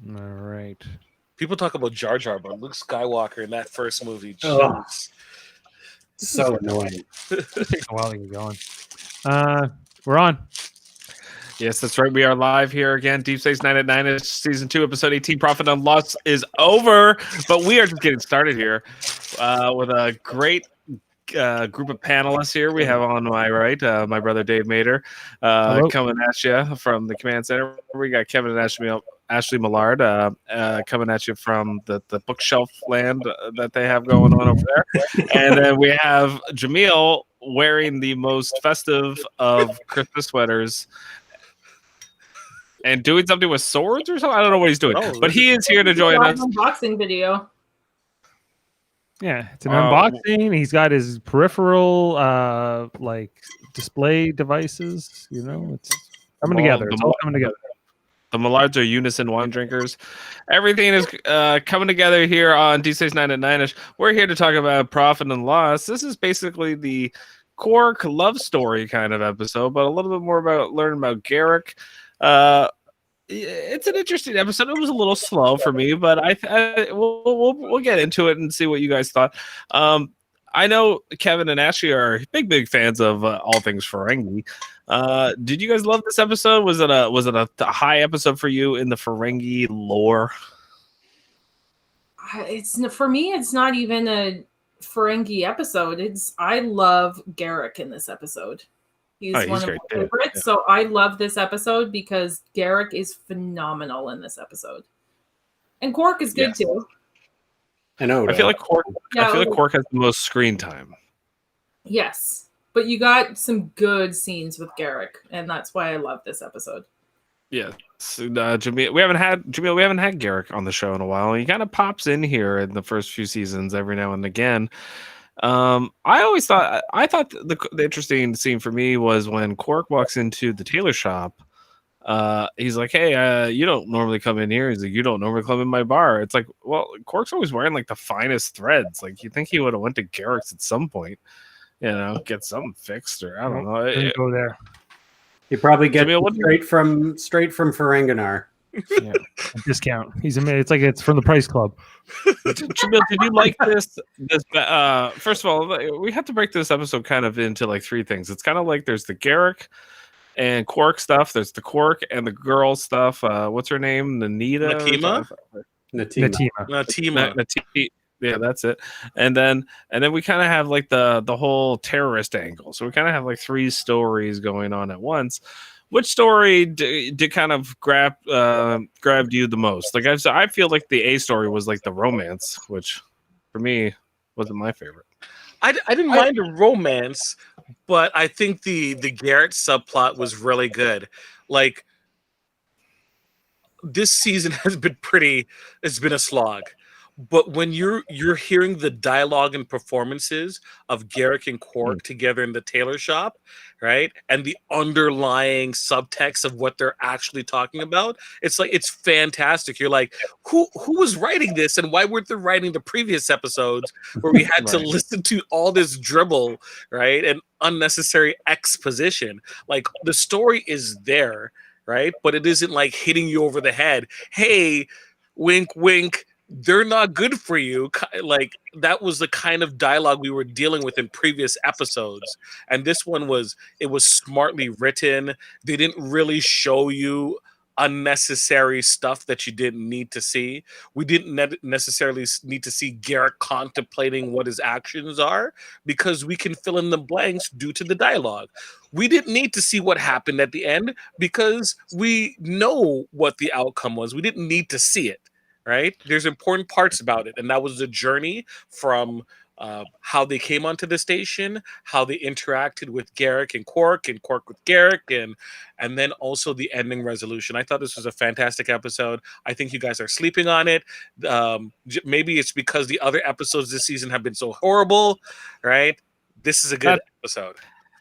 All right. People talk about Jar Jar, but Luke Skywalker in that first movie, Oh. jeez. So annoying. It takes a while to get going. We're on. Yes, that's right. We are live here again. Deep Space Nine at 9 Season 2, Episode 18, Profit and Loss is over. But we are just getting started here with a great group of panelists here. We have on my right my brother Dave Mater coming at you from the command center. We got Kevin and Ashley Millard coming at you from the bookshelf land that they have going on over there. And then we have Jaemeel wearing the most festive of Christmas sweaters and doing something with swords or something. I don't know what he's doing, but he is here to join us. Unboxing video. Yeah, it's an unboxing. He's got his peripheral, like display devices. You know, it's coming together. It's all coming together. The Millards are unison wine drinkers. Everything is coming together here on D6 9 at 9ish. We're here to talk about profit and loss. This is basically the Quark love story kind of episode, but a little bit more about learning about Garak. It's an interesting episode. It was a little slow for me, but we'll get into it and see what you guys thought. I know Kevin and Ashley are big fans of all things Ferengi. Did you guys love this episode? Was it a high episode for you in the Ferengi lore? For me, it's not even a Ferengi episode. I love Garak in this episode. He's one of my favorites. Yeah. So I love this episode because Garak is phenomenal in this episode. And Quark is good too. I know. I feel like Quark has the most screen time. Yes. But you got some good scenes with Garak, and that's why I love this episode. Yeah. Jaemeel, we haven't had Garak on the show in a while. He kind of pops in here in the first few seasons every now and again. I thought the interesting scene for me was when Quark walks into the tailor shop. He's like, "Hey, you don't normally come in here." He's like, "You don't normally come in my bar." It's like, well, Quark's always wearing like the finest threads. Like, you think he would have went to Garak's at some point, get something fixed, or I don't know. Didn't go there. You probably get straight from Ferenginar. Yeah, a discount. It's from the Price Club. Jaemeel, did you like this? First of all, we have to break this episode kind of into like three things. It's kind of like there's the Garak and Quark stuff. There's the Quark and the girl stuff. What's her name? Natima. Yeah, that's it. And then we kind of have like the whole terrorist angle. So we kind of have like three stories going on at once. Which story did kind of grabbed you the most? Like I feel like the A story was like the romance, which for me wasn't my favorite. I didn't mind the romance, but I think the Garrett subplot was really good. Like, this season has been it's been a slog. But when you're hearing the dialogue and performances of Garak and Quark together in the tailor shop, right, and the underlying subtext of what they're actually talking about, it's fantastic. You're like, who was writing this, and why weren't they writing the previous episodes where we had to listen to all this dribble, right, and unnecessary exposition? Like, the story is there, right, but it isn't like hitting you over the head. Hey, wink, wink. They're not good for you. Like, that was the kind of dialogue we were dealing with in previous episodes. And this one was smartly written. They didn't really show you unnecessary stuff that you didn't need to see. We didn't necessarily need to see Garak contemplating what his actions are, because we can fill in the blanks due to the dialogue. We didn't need to see what happened at the end because we know what the outcome was. We didn't need to see it. Right? There's important parts about it, and that was the journey from how they came onto the station, how they interacted with Garak and Quark with Garak, and then also the ending resolution. I thought this was a fantastic episode. I think you guys are sleeping on it. Maybe it's because the other episodes this season have been so horrible, right? This is a good episode.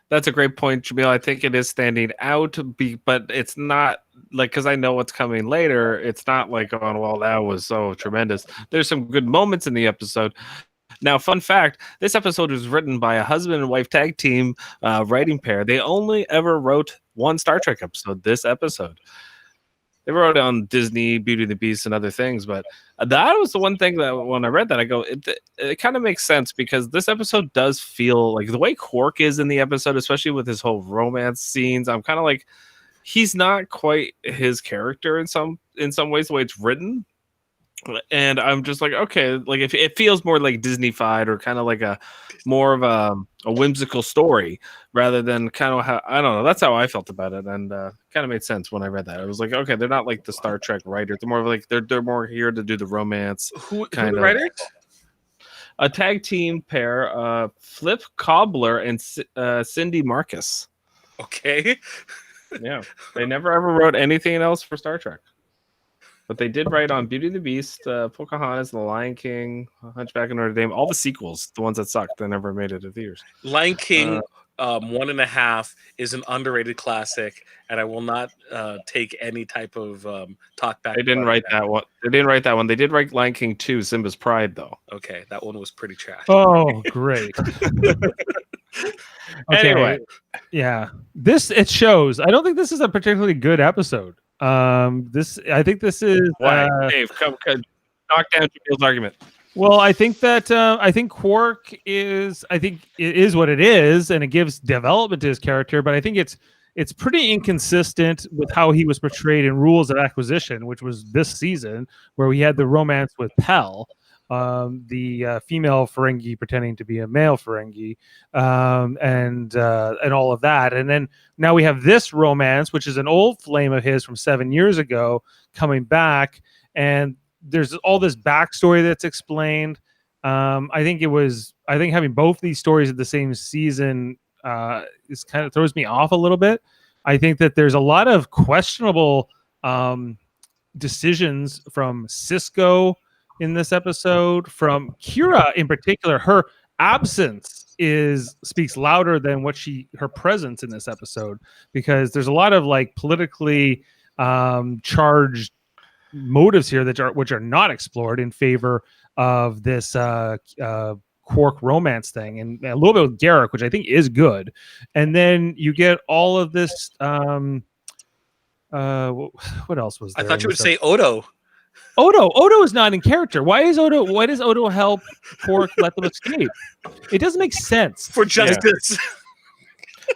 That's a great point, Jaemeel. I think it is standing out, but it's not like, because I know what's coming later. It's not like, oh, well, that was so tremendous. There's some good moments in the episode. Now, fun fact, this episode was written by a husband and wife tag team writing pair. They only ever wrote one Star Trek episode, this episode. they wrote it on Disney, Beauty and the Beast, and other things. But that was the one thing that when I read that, I go, it kind of makes sense because this episode does feel like the way Quark is in the episode, especially with his whole romance scenes. I'm kind of like, he's not quite his character in some ways the way it's written. And I'm just like, okay, like if it feels more like Disney-fied or kind of like a more of a whimsical story rather than kind of how, I don't know. That's how I felt about it, and kind of made sense when I read that. I was like, okay, they're not like the Star Trek writers. They're more of like they're more here to do the romance. Who the writers? A tag team pair, Flip Cobbler and Cindy Marcus. Okay. Yeah, they never ever wrote anything else for Star Trek. But they did write on Beauty and the Beast, Pocahontas, The Lion King, Hunchback of Notre Dame, all the sequels, the ones that sucked, that never made it to theaters. Lion King 1.5 is an underrated classic, and I will not take any type of talk back. They didn't write that one. They didn't write that one. They did write Lion King 2, Simba's Pride, though. Okay, that one was pretty trash. Oh, great. Anyway, yeah, it shows. I don't think this is a particularly good episode. I think this is Dave, come knock down Jameel's argument. Well, I think that I think Quark is. I think it is what it is, and it gives development to his character. But I think it's pretty inconsistent with how he was portrayed in Rules of Acquisition, which was this season, where we had the romance with Pell, the female Ferengi pretending to be a male Ferengi, and all of that. And then now we have this romance, which is an old flame of his from 7 years ago, coming back, and there's all this backstory that's explained. I think having both these stories at the same season is kind of throws me off a little bit. I think that there's a lot of questionable decisions from Cisco in this episode, from Kira in particular. Her absence speaks louder than her presence in this episode, because there's a lot of like politically charged motives here which are not explored in favor of this Quark romance thing, and a little bit with Garak, which I think is good. And then you get all of this what else was there? I thought you would say Odo. Odo is not in character. Why does Odo help Quark let them escape? It doesn't make sense. For justice.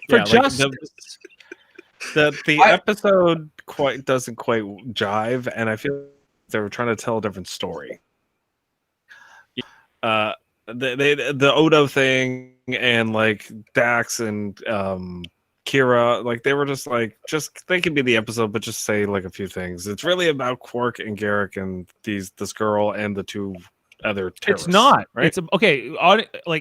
For justice. The episode doesn't quite jive, and I feel they were trying to tell a different story. The Odo thing and like Dax and Kira, like they were just they could be the episode, but just say like a few things. It's really about Quark and Garak and this girl and the two other terrorists. It's not, right? It's okay.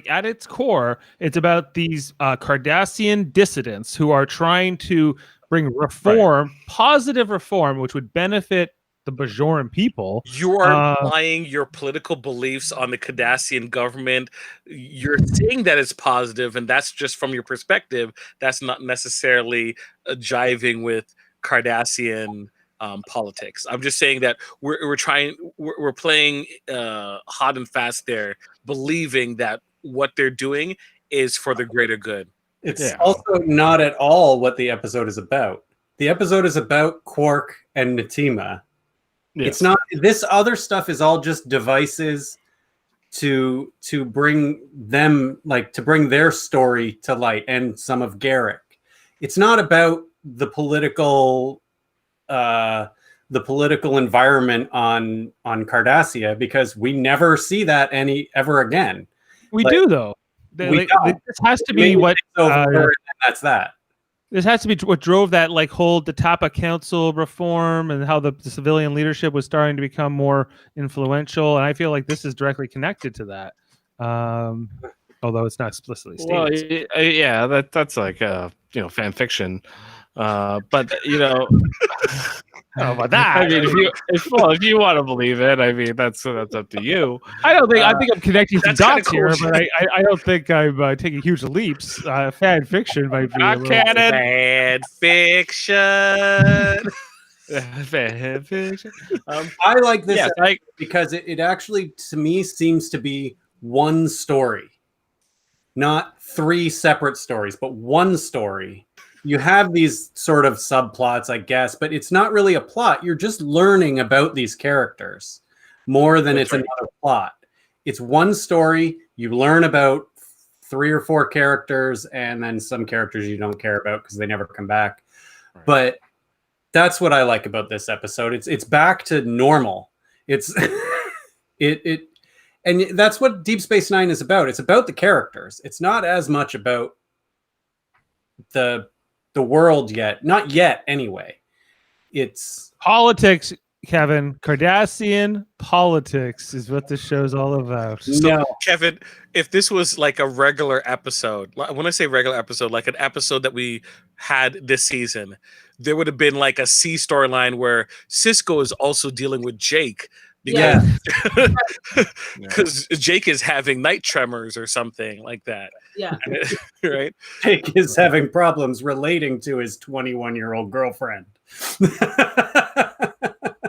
At its core, it's about these Cardassian dissidents who are trying to bring reform, positive reform, which would benefit the Bajoran people. You are applying your political beliefs on the Cardassian government. You're saying that it's positive, and that's just from your perspective. That's not necessarily jiving with Cardassian politics. I'm just saying that we're playing hot and fast there, believing that what they're doing is for the greater good. It's also not at all what the episode is about. The episode is about Quark and Natima. Yes. It's not. This other stuff is all just devices to bring them, like, to bring their story to light, and some of Garak. It's not about the political environment on Cardassia, because we never see that ever again. We do though. This has to be what that's that. This has to be what drove that whole Tapa Council reform, and how the civilian leadership was starting to become more influential. And I feel like this is directly connected to that, although it's not explicitly stated. Well, yeah, that's like fan fiction, but how about that? I mean, if you want to believe it, I mean that's up to you. I think I'm connecting some dots here, but I don't think I'm taking huge leaps. Fan fiction might be not canon. Fan fiction. Fan fiction. I like this because it actually, to me, seems to be one story, not three separate stories, but one story you have these sort of subplots, I guess, but it's not really a plot. You're just learning about these characters more than it's another plot. It's one story. You learn about 3 or 4 characters, and then some characters you don't care about because they never come back. Right. But that's what I like about this episode. It's back to normal. It's and that's what Deep Space Nine is about. It's about the characters. It's not as much about the world yet. Not yet, anyway. It's politics, Kevin. Cardassian politics is what this show's all about. So, Kevin, if this was like a regular episode, when I say regular episode, like an episode that we had this season, there would have been like a C storyline where Sisko is also dealing with Jake. Because Jake is having night tremors or something like that. Yeah. Right? Jake is having problems relating to his 21-year-old girlfriend.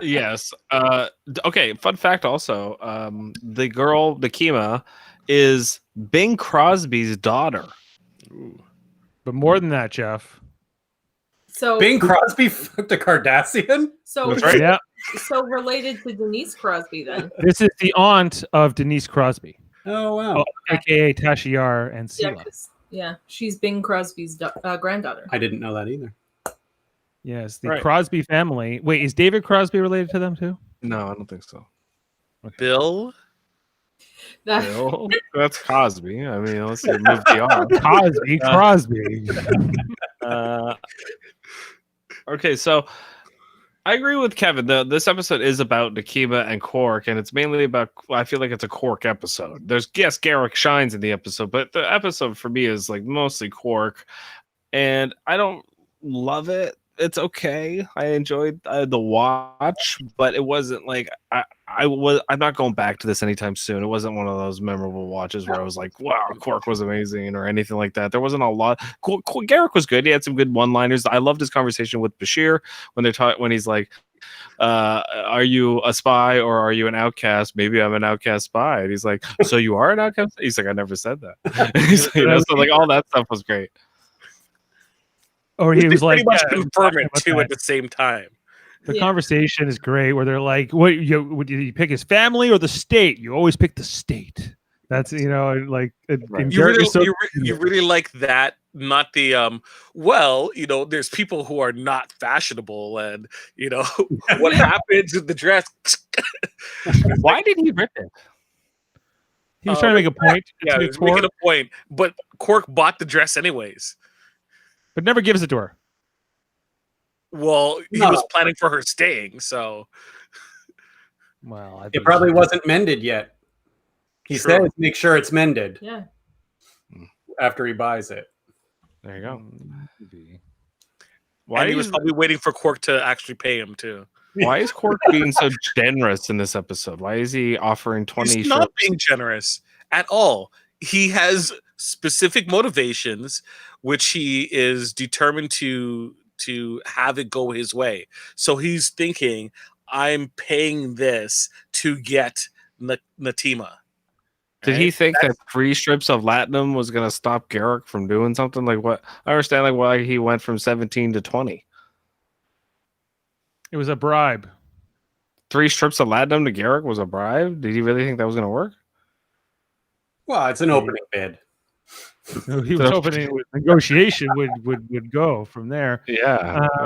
Yes. Okay. Fun fact also, the girl, Nakima, is Bing Crosby's daughter. Ooh. But more than that, Jeff. So Bing Crosby fucked a Cardassian? So right. Yeah. So related to Denise Crosby, then. This is the aunt of Denise Crosby. Oh, wow. AKA Tasha Yar and Sela. Yeah, she's Bing Crosby's granddaughter. I didn't know that either. Yes, the Crosby family. Wait, is David Crosby related to them too? No, I don't think so. Okay. Bill? Bill? That's Cosby. I mean, let's see. Move the R. Crosby. Okay, so I agree with Kevin. This episode is about Nakima and Quark, and it's mainly about. I feel like it's a Quark episode. There's Garrick shines in the episode, but the episode for me is like mostly Quark, and I don't love it. It's okay. I enjoyed the watch, but it wasn't like I'm not going back to this anytime soon. It wasn't one of those memorable watches where I was like, "Wow, Quark was amazing" or anything like that. There wasn't a lot. Garrick was good. He had some good one-liners. I loved his conversation with Bashir when he's like, "Are you a spy or are you an outcast? Maybe I'm an outcast spy." And he's like, "So you are an outcast?" He's like, "I never said that." He's like, so like all that stuff was great. Or he was like, pretty much confirm it too at the same time. The conversation is great where they're like, would you pick his family or the state? You always pick the state. That's, like, right. You really like that, not the, there's people who are not fashionable and, what happens with the dress. Why did he rip it? He was trying to make a point. Yeah, he was making a point, but Quark bought the dress anyways. But never gives it to her. Well, he was planning for her staying, so. Well, it probably wasn't mended yet. He says make sure it's mended. Yeah. After he buys it. There you go. Why he was probably waiting for Quark to actually pay him too. Why is Quark being so generous in this episode? Why is he offering 20? He's not being generous at all. He has specific motivations, which he is determined to have it go his way. So he's thinking, I'm paying this to get Natima. Did he think that 3 strips of latinum was going to stop Garrick from doing something? Like what? I understand like why he went from 17 to 20. It was a bribe. 3 strips of latinum to Garrick was a bribe? Did he really think that was going to work? Well, it's an opening bid. He was hoping negotiation would go from there. Yeah.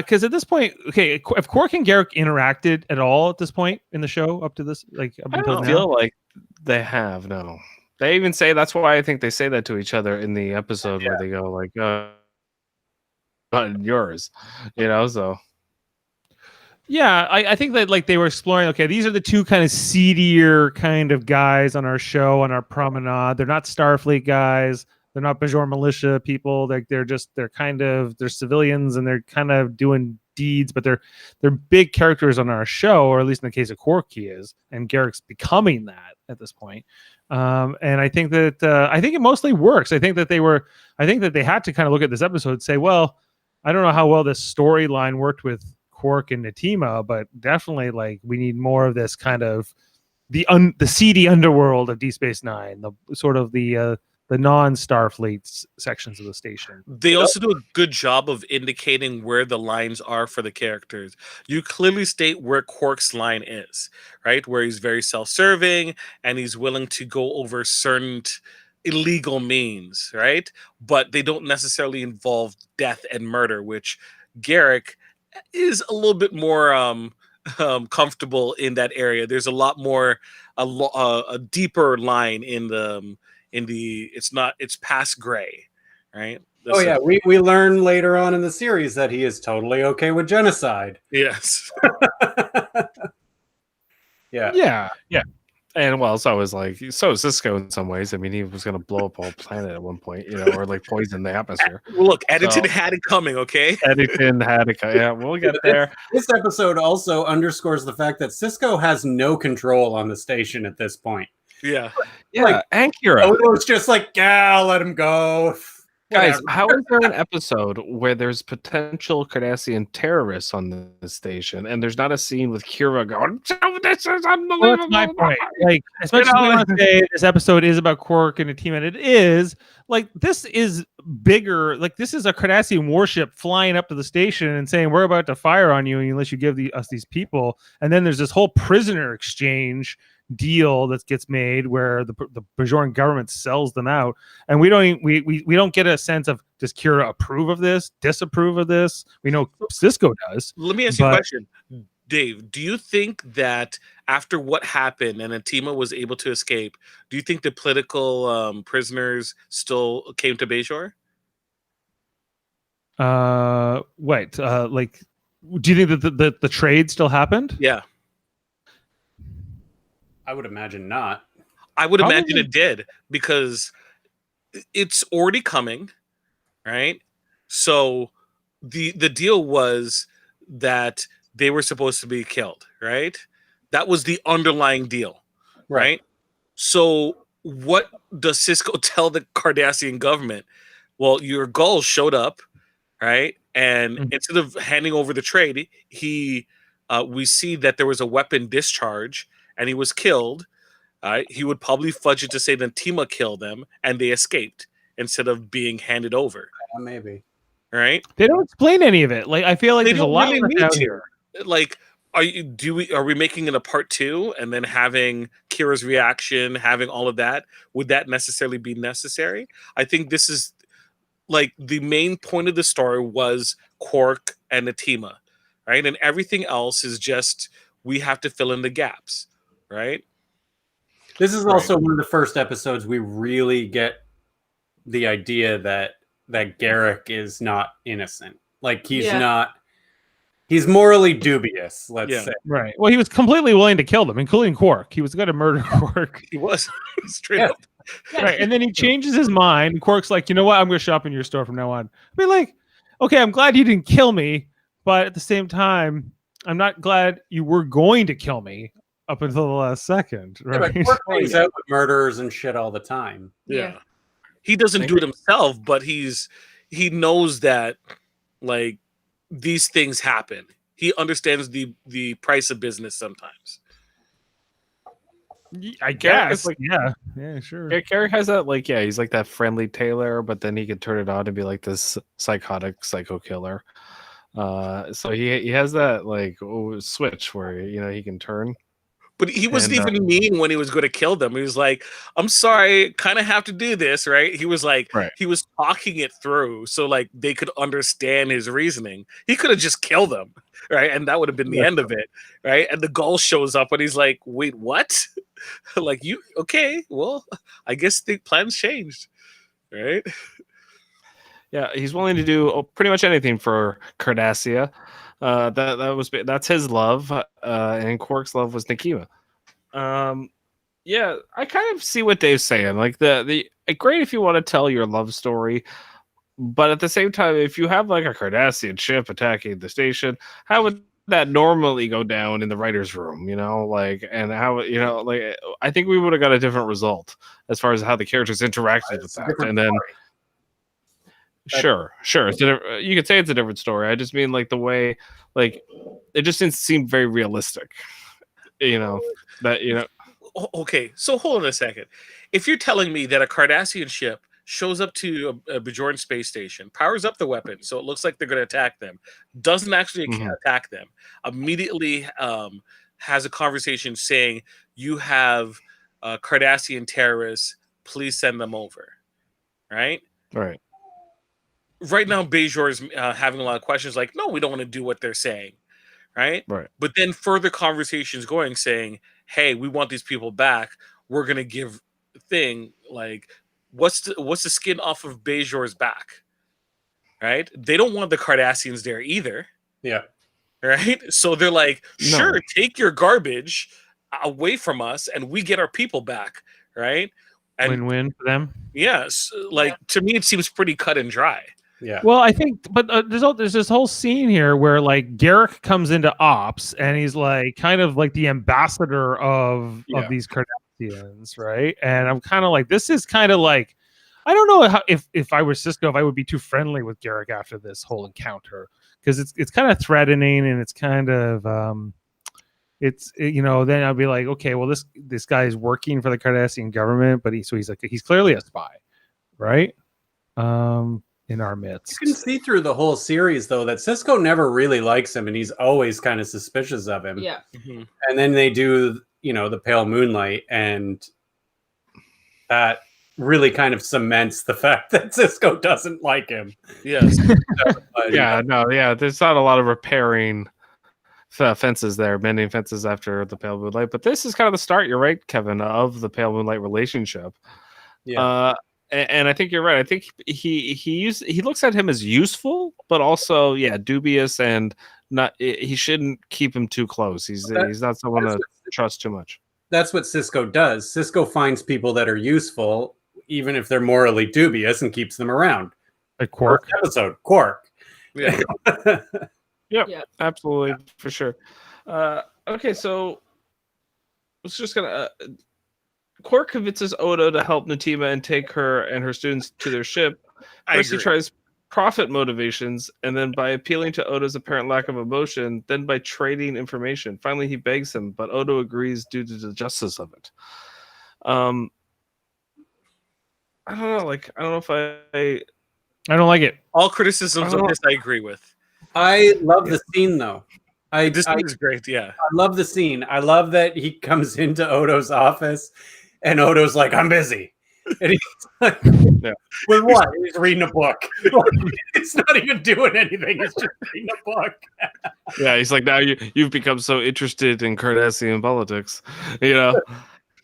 Because at this point, okay, if Quark and Garrick interacted at all at this point in the show up to this, like I don't feel like they have. No, they even say that's why I think they say that to each other in the episode where they go like, yours," So. Yeah, I think that like they were exploring, okay, these are the 2 kind of seedier kind of guys on our show, on our promenade. They're not Starfleet guys. They're not Bajor militia people. They're civilians and they're kind of doing deeds, but they're big characters on our show, or at least in the case of Quark, he is, and Garrick's becoming that at this point. And I think that I think it mostly works. I think that they had to kind of look at this episode and say, well, I don't know how well this storyline worked with Quark and Natima, but definitely like we need more of this kind of the seedy underworld of Deep Space Nine, the sort of the non-Starfleet sections of the station. They also do a good job of indicating where the lines are for the characters. You clearly state where Quark's line is, right? Where he's very self-serving and he's willing to go over certain illegal means, right? But they don't necessarily involve death and murder, which Garrick is a little bit more comfortable in that area. There's a lot more a deeper line in the it's past gray, right? We learn later on in the series that he is totally okay with genocide. Yes. Yeah. And well, so is Sisko in some ways. I mean, he was going to blow up a whole planet at one point, or like poison the atmosphere. Well, look, Eddington had it coming, okay? Eddington had it. Yeah, we'll get there. This episode also underscores the fact that Sisko has no control on the station at this point. Yeah. And Kira. Odo's just like, yeah, let him go. Guys, how is there an episode where there's potential Cardassian terrorists on the station, and there's not a scene with Kira going, "Oh, this is unbelievable"? Well, that's my point. Like, as much as we want to say this episode is about Quark and a team, and it is, like, this is bigger. Like, this is a Cardassian warship flying up to the station and saying, "We're about to fire on you unless you give us these people." And then there's this whole prisoner exchange deal that gets made where the Bajoran government sells them out, and we don't get a sense of, does Kira approve of this, disapprove of this? We know Sisko does. Let me ask you a question, Dave. Do you think that after what happened and Atima was able to escape, do you think the political prisoners still came to Bajor? Like, do you think that the trade still happened? Yeah. I would imagine not. I would imagine it did, because it's already coming, right? So the deal was that they were supposed to be killed, right? That was the underlying deal, right? So what does Sisko tell the Cardassian government? Well, your Gulls showed up, right? And instead of handing over the trade, we see that there was a weapon discharge and he was killed. He would probably fudge it to say that Tima killed them and they escaped instead of being handed over. Maybe. Right? They don't explain any of it. Like, I feel like there's a lot really out here. Like, are we making it a part 2 and then having Kira's reaction, having all of that? Would that necessarily be necessary? I think this is like the main point of the story was Quark and Atima, right? And everything else is just, we have to fill in the gaps. Right. This is also one of the first episodes we really get the idea that Garrick is not innocent. Like, he's he's morally dubious, let's say. Right. Well, he was completely willing to kill them, including Quark. He was going to murder Quark. He was straight up. Right. And then he changes his mind. And Quark's like, you know what? I'm going to shop in your store from now on. I mean, like, okay, I'm glad you didn't kill me, but at the same time, I'm not glad you were going to kill me up until the last second, right? Yeah, but Quark hangs out with murderers and shit all the time. Yeah. He doesn't do it himself, but he knows that, like, these things happen. He understands the price of business sometimes. I guess. Like, yeah, sure. Yeah, Garrick has that, like, he's like that friendly tailor, but then he could turn it on and be like this psychotic psycho killer. So he has that, like, switch where he can turn. But he wasn't even mean when he was going to kill them. He was like, I'm sorry, kind of have to do this, right? He was like, he was talking it through so, like, they could understand his reasoning. He could have just killed them, right? And that would have been the end of it, right? And the Gull shows up and he's like, wait, what? Like, okay, well, I guess the plans changed, right? Yeah, he's willing to do pretty much anything for Cardassia. That's his love, and Quark's love was Nikima. Yeah, I kind of see what Dave's saying. Like, the great if you want to tell your love story, but at the same time, if you have like a Cardassian ship attacking the station, how would that normally go down in the writer's room? Like, and how like, I think we would have got a different result as far as how the characters interacted with that, and then. Sure. You could say it's a different story. I just mean, like, the way, like, it just didn't seem very realistic. okay, so hold on a second. If you're telling me that a Cardassian ship shows up to a Bajoran space station, powers up the weapon, so it looks like they're going to attack them, doesn't actually attack them, immediately has a conversation saying, "You have Cardassian terrorists, please send them over," right? Right. Right now, Bajor is having a lot of questions like, "No, we don't want to do what they're saying," right? Right. But then further conversations going, saying, "Hey, we want these people back. We're going to give thing like." What's the skin off of Bajor's back, right? They don't want the Cardassians there either. Yeah. Right? So they're like, No. sure, take your garbage away from us and we get our people back, right? And Win-win for them. yes, like to me it seems pretty cut and dry. Yeah. Well, I think, but there's this whole scene here where like Garrick comes into ops and he's like kind of like the ambassador of these Cardassians, right? And I'm kind of like, this is kind of like, I don't know how, if I were Sisko, if I would be too friendly with Garrick after this whole encounter, because it's kind of threatening and it's kind of then I'll be like, okay, well this guy is working for the Cardassian government, but he's clearly a spy, right? In our midst. You can see through the whole series, though, that Sisko never really likes him, and he's always kind of suspicious of him. Yeah. And then they do, the Pale Moonlight, and that really kind of cements the fact that Sisko doesn't like him. Yes. There's not a lot of repairing fences there, mending fences after the Pale Moonlight. But this is kind of the start, you're right, Kevin, of the Pale Moonlight relationship. Yeah. And I think you're right. I think he looks at him as useful, but also dubious, and he shouldn't keep him too close. He's not someone to trust too much. That's what Sisko does. Sisko finds people that are useful, even if they're morally dubious, and keeps them around. Like Quark. Episode Quark. Yeah. Yeah, absolutely, for sure. Okay, so it's just gonna. Quark convinces Odo to help Natima and take her and her students to their ship. First, he tries profit motivations, and then by appealing to Odo's apparent lack of emotion, then by trading information. Finally, he begs him, but Odo agrees due to the justice of it. I don't know. I don't know if I don't like it. All criticisms of this I agree with. I love the scene, though. This scene is great. Yeah, I love the scene. I love that he comes into Odo's office, and Odo's like, "I'm busy," and he's like, "With what?" He's reading a book. It's not even doing anything. He's just reading a book. Yeah, he's like, now you've become so interested in Cardassian politics, You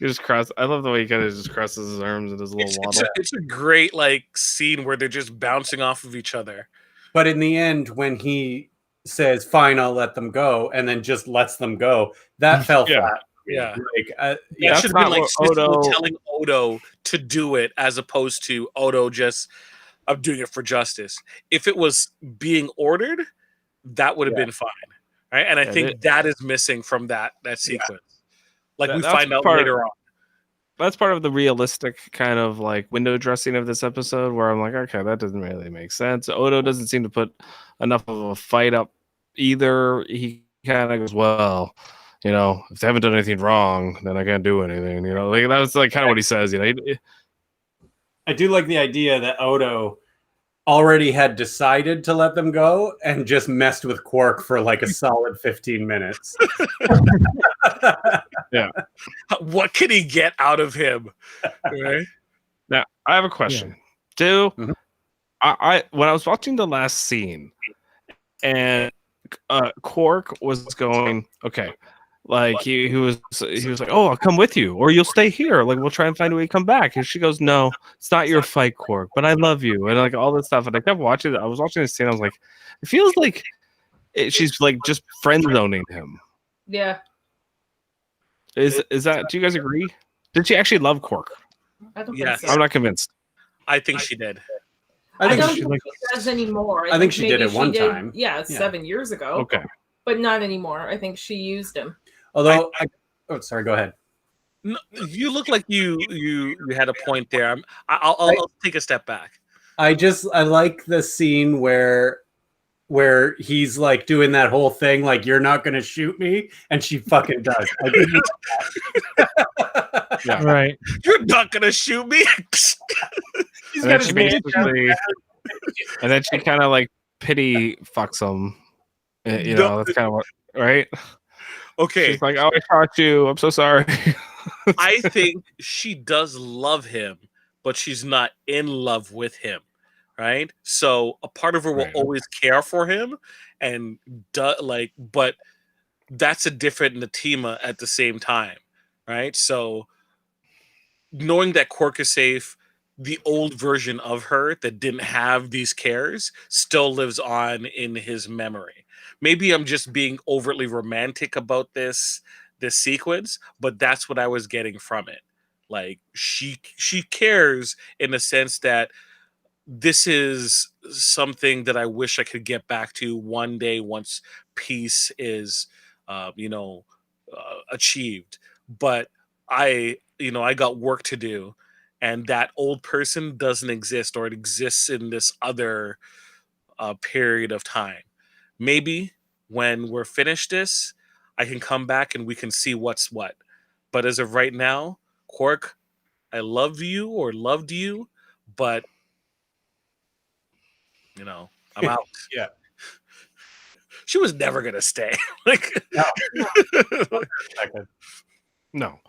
just cross. I love the way he kind of just crosses his arms and his little waddle. It's a great scene where they're just bouncing off of each other. But in the end, when he says, "Fine, I'll let them go," and then just lets them go, that fell flat. Yeah. That should have been Sisko telling Odo to do it, as opposed to Odo just doing it for justice. If it was being ordered, that would have been fine, right? And I think that is missing from that sequence. We find out later on. That's part of the realistic kind of window dressing of this episode, where I'm like, okay, that doesn't really make sense. Odo doesn't seem to put enough of a fight up either. He kind of goes, well, if they haven't done anything wrong, then I can't do anything. That's kind of what he says. I do like the idea that Odo already had decided to let them go and just messed with Quark for a solid 15 minutes. Yeah. What can he get out of him? Right? Now, I have a question. I when I was watching the last scene, and Quark was going, okay, he was like, "Oh, I'll come with you, or you'll stay here. We'll try and find a way to come back." And she goes, "No, it's not your fight, Quark, but I love you," and all this stuff. And I kept watching it. I was watching this scene. I was like, it feels like she's just friend zoning him. Yeah. Is that? Do you guys agree? Did she actually love Quark? I don't think so. I'm not convinced. I think she did. I don't think she does anymore. I think she did it one time. Yeah, 7 years ago. Okay. But not anymore. I think she used him. Although, sorry, go ahead. No, you look like you had a point there. I'll take a step back. I like the scene where where he's like doing that whole thing, like you're not gonna shoot me, and she fucking does. Yeah. Right. You're not gonna shoot me. He's And then got she his basically, and then she kind of like pity fucks him. You know, that's kind of what, right? Okay, She's like, "Oh, I shot you. I'm so sorry." I think she does love him, but she's not in love with him, right? So a part of her will Right. always care for him, and but that's a different Natima at the same time, right? So knowing that Quark is safe, the old version of her that didn't have these cares still lives on in his memory. Maybe I'm just being overtly romantic about this sequence, but that's what I was getting from it. Like she cares in the sense that this is something that I wish I could get back to one day once peace is achieved. But I got work to do, and that old person doesn't exist, or it exists in this other period of time. Maybe when we're finished this, I can come back and we can see what's what. But as of right now, Quark, I love you or loved you, but I'm out. Yeah. She was never gonna stay. Like No.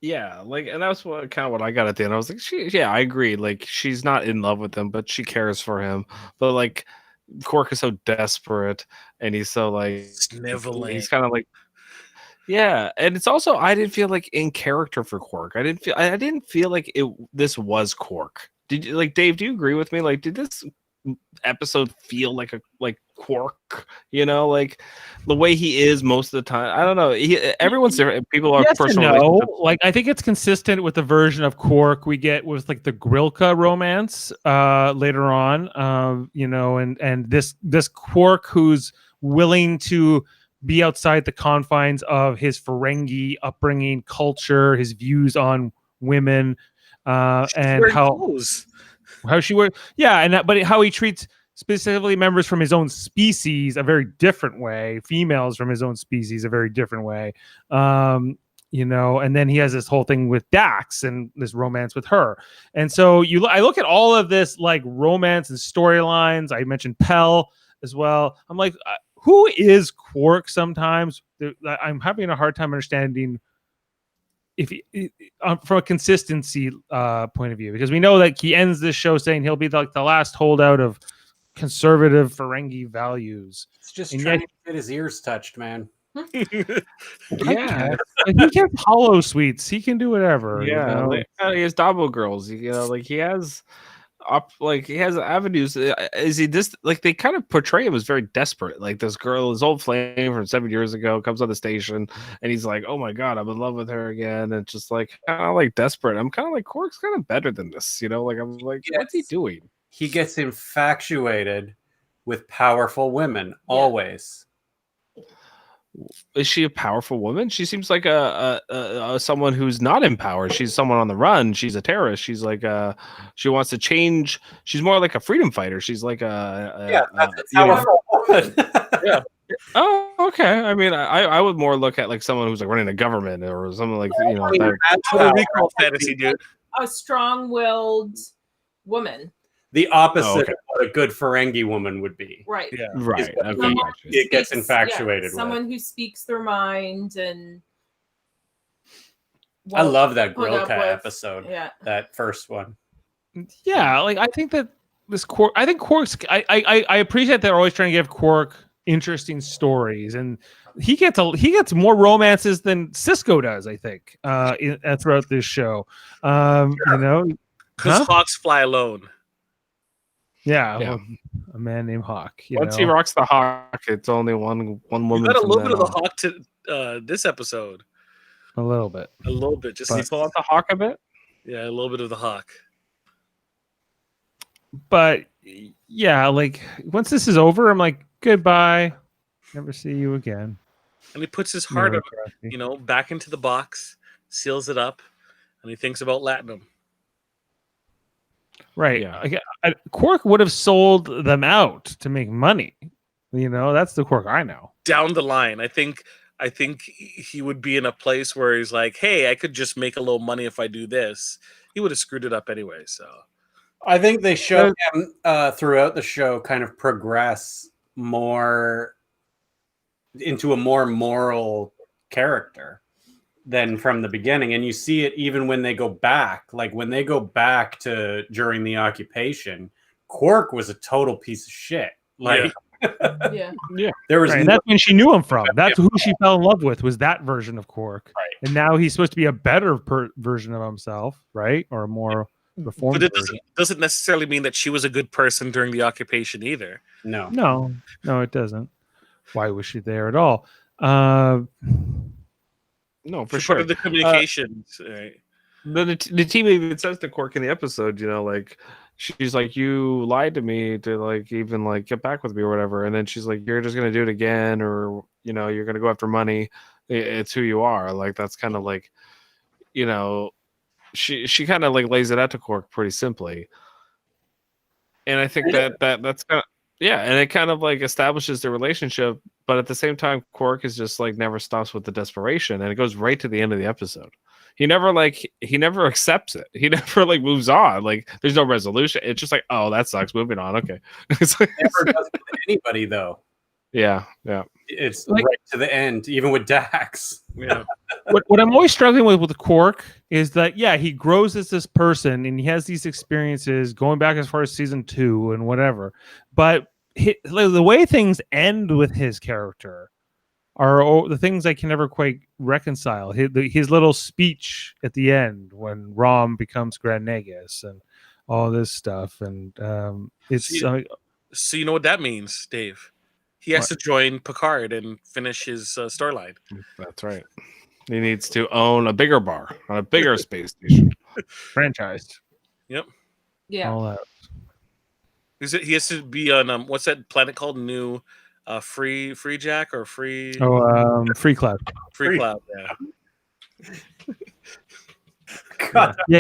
Yeah, like, and that's what kind of what I got at the end. I was like, I agree. Like, she's not in love with him, but she cares for him. But like, Quark is so desperate, and he's so like sniveling. He's kind of like, yeah. And it's also, I didn't feel like in character for Quark. I didn't feel like this was Quark. Did you, like, Dave? Do you agree with me? Like, did this episode feel like Quark? You know, like the way he is most of the time. I don't know. Everyone's different. People are Yes and personal. no. Like I think it's consistent with the version of Quark we get with like the Grilka romance later on. And this Quark who's willing to be outside the confines of his Ferengi upbringing, culture, his views on women, and how she works. Yeah, and but how he treats specifically members from his own species a very different way, females from his own species a very different way. And then he has this whole thing with Dax and this romance with her. And so I look at all of this like romance and storylines. I mentioned Pell as well. I'm like, who is Quark sometimes? I'm having a hard time understanding from a consistency point of view, because we know that he ends this show saying he'll be like the last holdout of conservative Ferengi values. It's just trying to get his ears touched, man. Yeah, he gets hollow sweets. He can do whatever. Yeah, like, he has Dabo girls. Like he has he has avenues. Is he this, like, they kind of portray him as very desperate, like this girl, his old flame from 7 years ago, comes on the station and he's like, oh my god, I'm in love with her again, and just like kind of like desperate. I'm kind of like, Quark's kind of better than this, like I'm like, what's he doing? He gets infatuated with powerful women always. Is she a powerful woman? She seems like a someone who's not in power. She's someone on the run. She's a terrorist. She's like she wants to change. She's more like a freedom fighter. She's like that's a powerful woman. Yeah. Oh, okay. I mean, I would more look at like someone who's like running a government or something like That's what we call fantasy, dude. A strong-willed woman. The opposite of what a good Ferengi woman would be. Right. Yeah. Right. Okay. It gets infatuated with. Someone who speaks their mind and. I love that Grilka episode. Yeah. That first one. Yeah, like I think that this Quark. I think Quark's. I appreciate they're always trying to give Quark interesting stories, and he gets more romances than Sisko does. I think throughout this show. Because hawks fly alone. Yeah. Well, a man named Hawk. Once he rocks the Hawk, it's only one woman. You got a little bit of the Hawk to this episode. A little bit. Just you pull out the Hawk a bit. Yeah, a little bit of the Hawk. But yeah, like once this is over, I'm like, goodbye. Never see you again. And he puts his heart, back into the box, seals it up, and he thinks about Latinum. Right. Yeah. Like, Quark would have sold them out to make money. You know, that's the Quark I know. Down the line, I think he would be in a place where he's like, hey, I could just make a little money if I do this. He would have screwed it up anyway. So I think they show him throughout the show kind of progress more into a more moral character than from the beginning. And you see it even when they go back. Like when they go back to during the occupation, Quark was a total piece of shit. Like, Yeah. there was Right, and that's when she knew him from. That's who she fell in love with, was that version of Quark. Right. And now he's supposed to be a better version of himself, right? Or a more reformed but it version. doesn't necessarily mean that she was a good person during the occupation either. no. No, it doesn't. Why was she there at all? No, for Part sure. of the communications, right? The team even says to Quark in the episode, you know, like she's like, you lied to me to like even like get back with me or whatever, and then she's like, you're just gonna do it again, or you know, you're gonna go after money. It's who you are. Like that's kind of like, you know, she kind of like lays it out to Quark pretty simply, and I think that's kind of and it kind of like establishes the relationship, but at the same time, Quark is just like never stops with the desperation, and it goes right to the end of the episode. He never accepts it. He never like moves on. Like there's no resolution. It's just like, oh, that sucks. Moving on. Okay. It's like, Never does it with anybody though. yeah. It's Like- right to the end, even with Dax. Yeah. what I'm always struggling with Quark is that, yeah, he grows as this person and he has these experiences going back as far as season 2 and whatever. But the way things end with his character are the things I can never quite reconcile. His little speech at the end when Rom becomes Grand Nagus and all this stuff. And it's... So you know what that means, Dave? He has to join Picard and finish his storyline. That's right. He needs to own a bigger bar on a bigger space station. franchised. Yep. Yeah. All that. He has to be on what's that planet called? New Free Jack or Free Free Cloud. Free Cloud. Yeah. God. Yeah.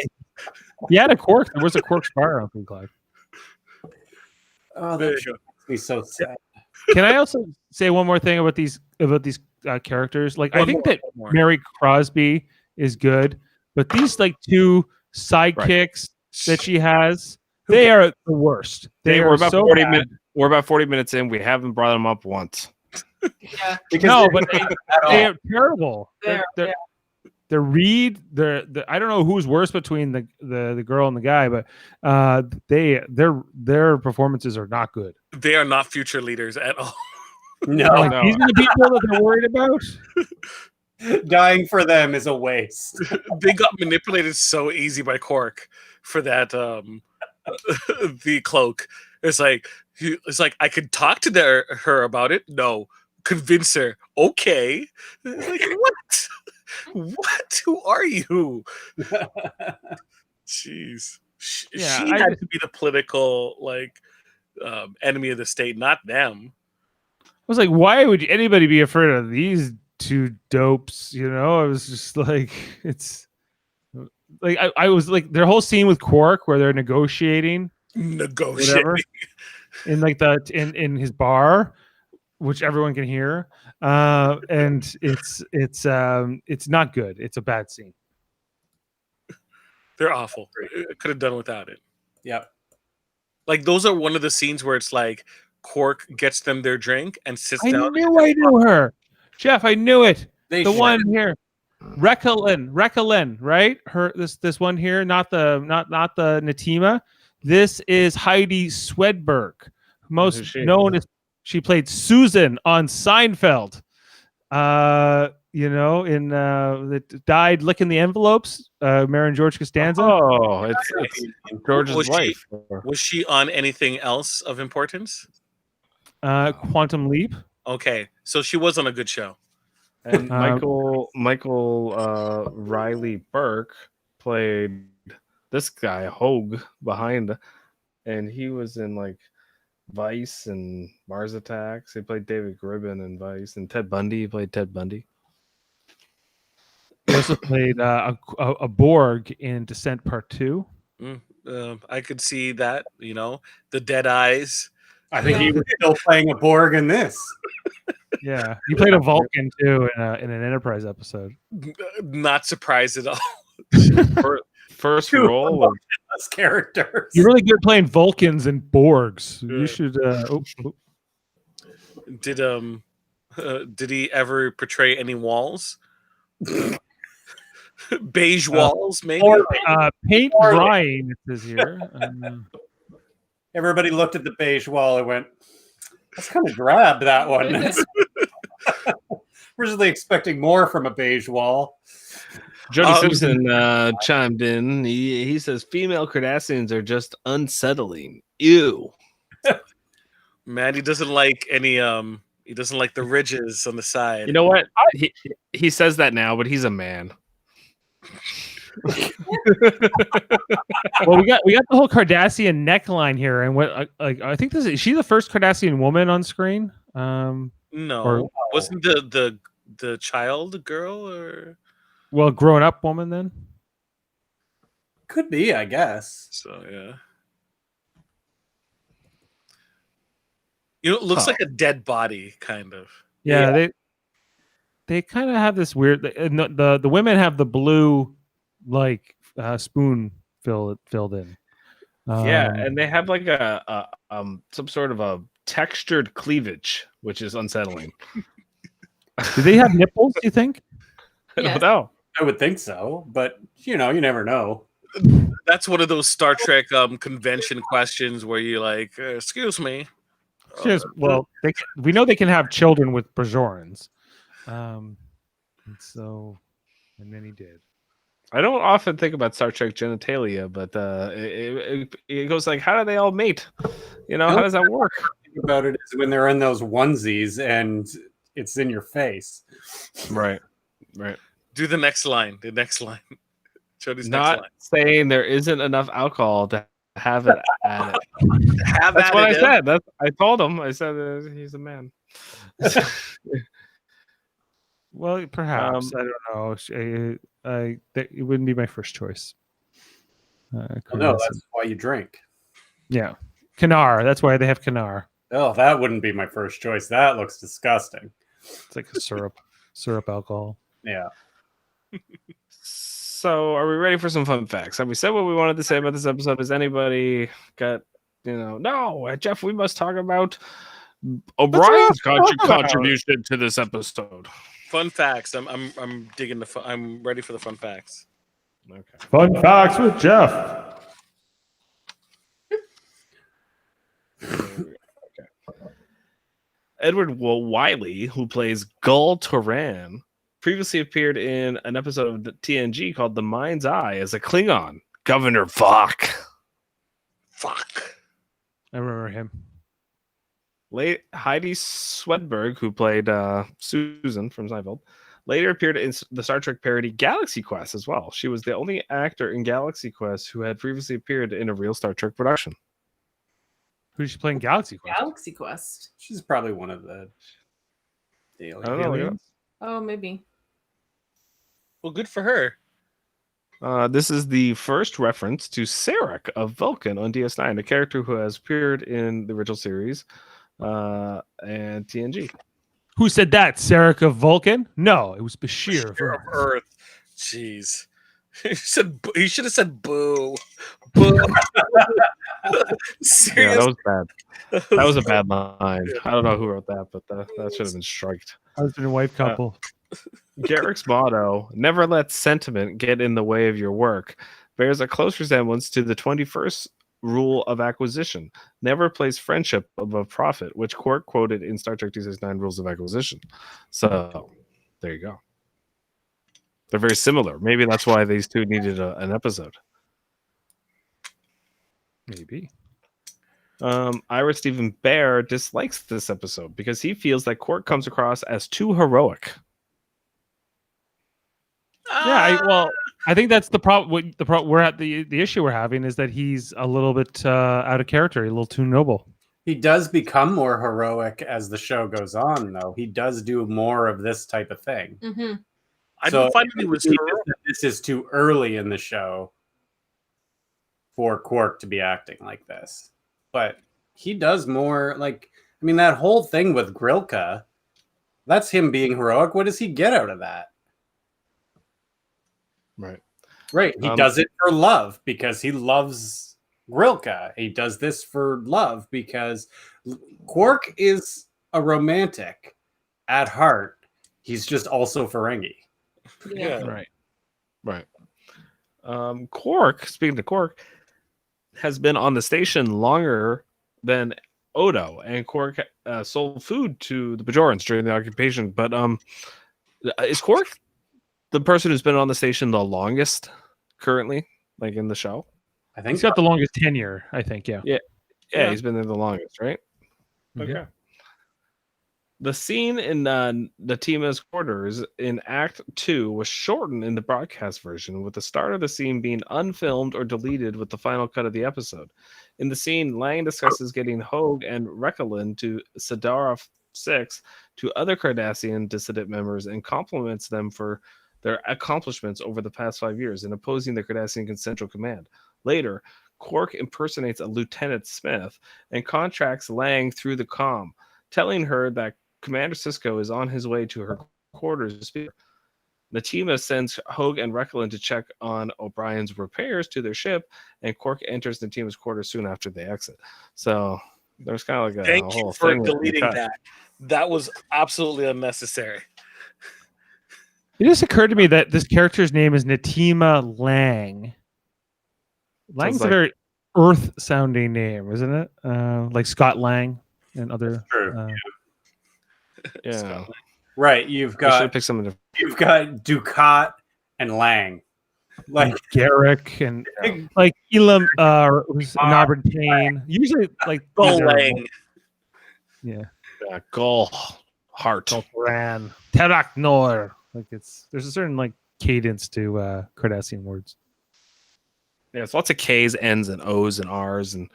He had a Quark. There was a Quark spire on Free Cloud. Oh, There that you go. makes me so sad. Can I also say one more thing about these characters? Like, I think that One more. Mary Crosby is good, but these like two sidekicks that she has, they are the worst. They we're are about so 40 bad. minutes. We're about 40 minutes in. We haven't brought them up once. Yeah. No, but at they all. are terrible. They're Reed. I don't know who's worse between the girl and the guy, but their performances are not good. They are not future leaders at all. No, Like, these are the people that they're worried about. dying for them is a waste. They got manipulated so easy by Quark for that the cloak. It's like I could talk to her about it. No, convince her. Okay, like what? What? Who are you? Jeez. She had to be the political enemy of the state, not them. I was like, why would anybody be afraid of these two dopes? You know, I was just like, it's like I was like their whole scene with Quark where they're negotiating whatever, in like in his bar, which everyone can hear, and it's not good. It's a bad scene. They're awful. Could have done without it. Yep. Like those are one of the scenes where it's like Quark gets them their drink and sits I down. knew her, Jeff. I knew it. They The should. one here, Recolin, right? Her this one here, not the Natima. This is Heidi Swedberg, most Who's she? known as she played Susan on Seinfeld. You know, in that died licking the envelopes. Maren George Costanza. Oh, it's George's wife. Was she on anything else of importance? Quantum Leap. Okay, so she was on a good show. And Michael Riley Burke played this guy Hogue behind, and he was in like Vice and Mars Attacks. He played David Gribben in Vice, and Ted Bundy. He played Ted Bundy. He also played a Borg in Descent Part 2. I could see that. The dead eyes. I think he was still playing a Borg in this. Yeah, he played a Vulcan too in an Enterprise episode. Not surprised at all. First role of Us characters. You're really good playing Vulcans and Borgs. You should. Did he ever portray any walls? Beige walls, maybe. Paint drying. It says here. Everybody looked at the beige wall and went, "That's kind of drab, that one." We're really expecting more from a beige wall. Jody Simpson chimed in. He says female Cardassians are just unsettling. Ew. Man, he doesn't like any he doesn't like the ridges on the side. You know what? He says that now, but he's a man. Well, we got the whole Cardassian neckline here, and what I think is she the first Cardassian woman on screen? No, wasn't the child girl or grown up woman then? Could be, I guess. So yeah. It looks like a dead body, kind of. Yeah. They kind of have this weird. The women have the blue spoon filled in. Yeah, and they have like a some sort of a textured cleavage, which is unsettling. Do they have nipples? Do you think? I don't know. I would think so, but you never know. That's one of those Star Trek convention questions where you're like, "Excuse me." We know they can have children with Bajorans. And then he did. I don't often think about Star Trek genitalia, but it goes like, how do they all mate? How does that work? About it is when they're in those onesies and it's in your face. Right. Do the next line. The next line. Jody's not next line. Saying there isn't enough alcohol to have it at it. That's what I said. I told him. I said he's a man. Well, perhaps I don't know. It wouldn't be my first choice. No, that's why you drink. Yeah, Kanar. That's why they have Kanar. Oh, that wouldn't be my first choice. That looks disgusting. It's like a syrup alcohol. Yeah. So, are we ready for some fun facts? Have we said what we wanted to say about this episode? Has anybody got, no, Jeff, we must talk about O'Brien's contribution to this episode. Fun facts. I'm digging I'm ready for the fun facts. Okay. Fun facts with Jeff. Edward Wiley, who plays Gul Turan, previously appeared in an episode of the TNG called The Mind's Eye as a Klingon, Governor Vok. Fuck. I remember him. Heidi Swedberg, who played Susan from Seinfeld, later appeared in the Star Trek parody Galaxy Quest as well. She was the only actor in Galaxy Quest who had previously appeared in a real Star Trek production. Who's she playing Galaxy Quest? Galaxy Quest. She's probably one of the I don't know. Oh, maybe. Well, good for her. This is the first reference to Sarek of Vulcan on DS9, a character who has appeared in the original series and TNG. Who said that? Sarek of Vulcan? No, it was Bashir of Earth. Jeez. He should have said boo. Boo. Seriously? Yeah, that was bad. That was a bad line. I don't know who wrote that, but that should have been striked. Husband and wife couple. Garrick's motto, never let sentiment get in the way of your work, bears a close resemblance to the 21st rule of acquisition. Never place friendship above profit, which Quark quoted in Star Trek DS9 Rules of Acquisition. So, there you go. They're very similar. Maybe that's why these two needed an episode. Maybe. Ira Stephen Bear dislikes this episode because he feels that Quark comes across as too heroic. Yeah, I think that's the problem. We're at the issue we're having is that he's a little bit out of character, a little too noble. He does become more heroic as the show goes on, though. He does do more of this type of thing. Mm-hmm. I don't find he was heroic. This is too early in the show. for Quark to be acting like this. But he does more, like, I mean, that whole thing with Grilka, that's him being heroic. What does he get out of that? Right. Right. He does it for love because he loves Grilka. He does this for love because Quark is a romantic at heart. He's just also Ferengi. Yeah. Right. Quark, speaking of Quark, has been on the station longer than Odo, and Quark sold food to the Bajorans during the occupation. But is Quark the person who's been on the station the longest currently, like in the show? I think He's got the longest tenure, I think. Yeah. Yeah, he's been there the longest, right? Mhm. Okay. The scene in Natima's quarters in Act 2 was shortened in the broadcast version, with the start of the scene being unfilmed or deleted with the final cut of the episode. In the scene, Lang discusses getting Hogue and Rekelin to Sidara 6 to other Cardassian dissident members and compliments them for their accomplishments over the past 5 years in opposing the Cardassian Central Command. Later, Quark impersonates a Lieutenant Smith and contracts Lang through the comm, telling her that Commander Sisko is on his way to her quarters to speak. Natima sends Hogue and Rekelin to check on O'Brien's repairs to their ship, and Quark enters Natima's quarters soon after they exit. So there's kind of like a Thank whole you for thing deleting that. That was absolutely unnecessary. It just occurred to me that this character's name is Natima Lang. Lang's like- a very Earth-sounding name, isn't it? Like Scott Lang and other. true. Yeah. Right. You've We should got pick something different. Ducat and Lang. Like Garrick and like Elam Nabertain. Usually like these are- Lang. Yeah. Gull Heart. Ran. Terak Nor. Like there's a certain like cadence to Cardassian words. Yeah, it's lots of K's, N's, and O's and R's and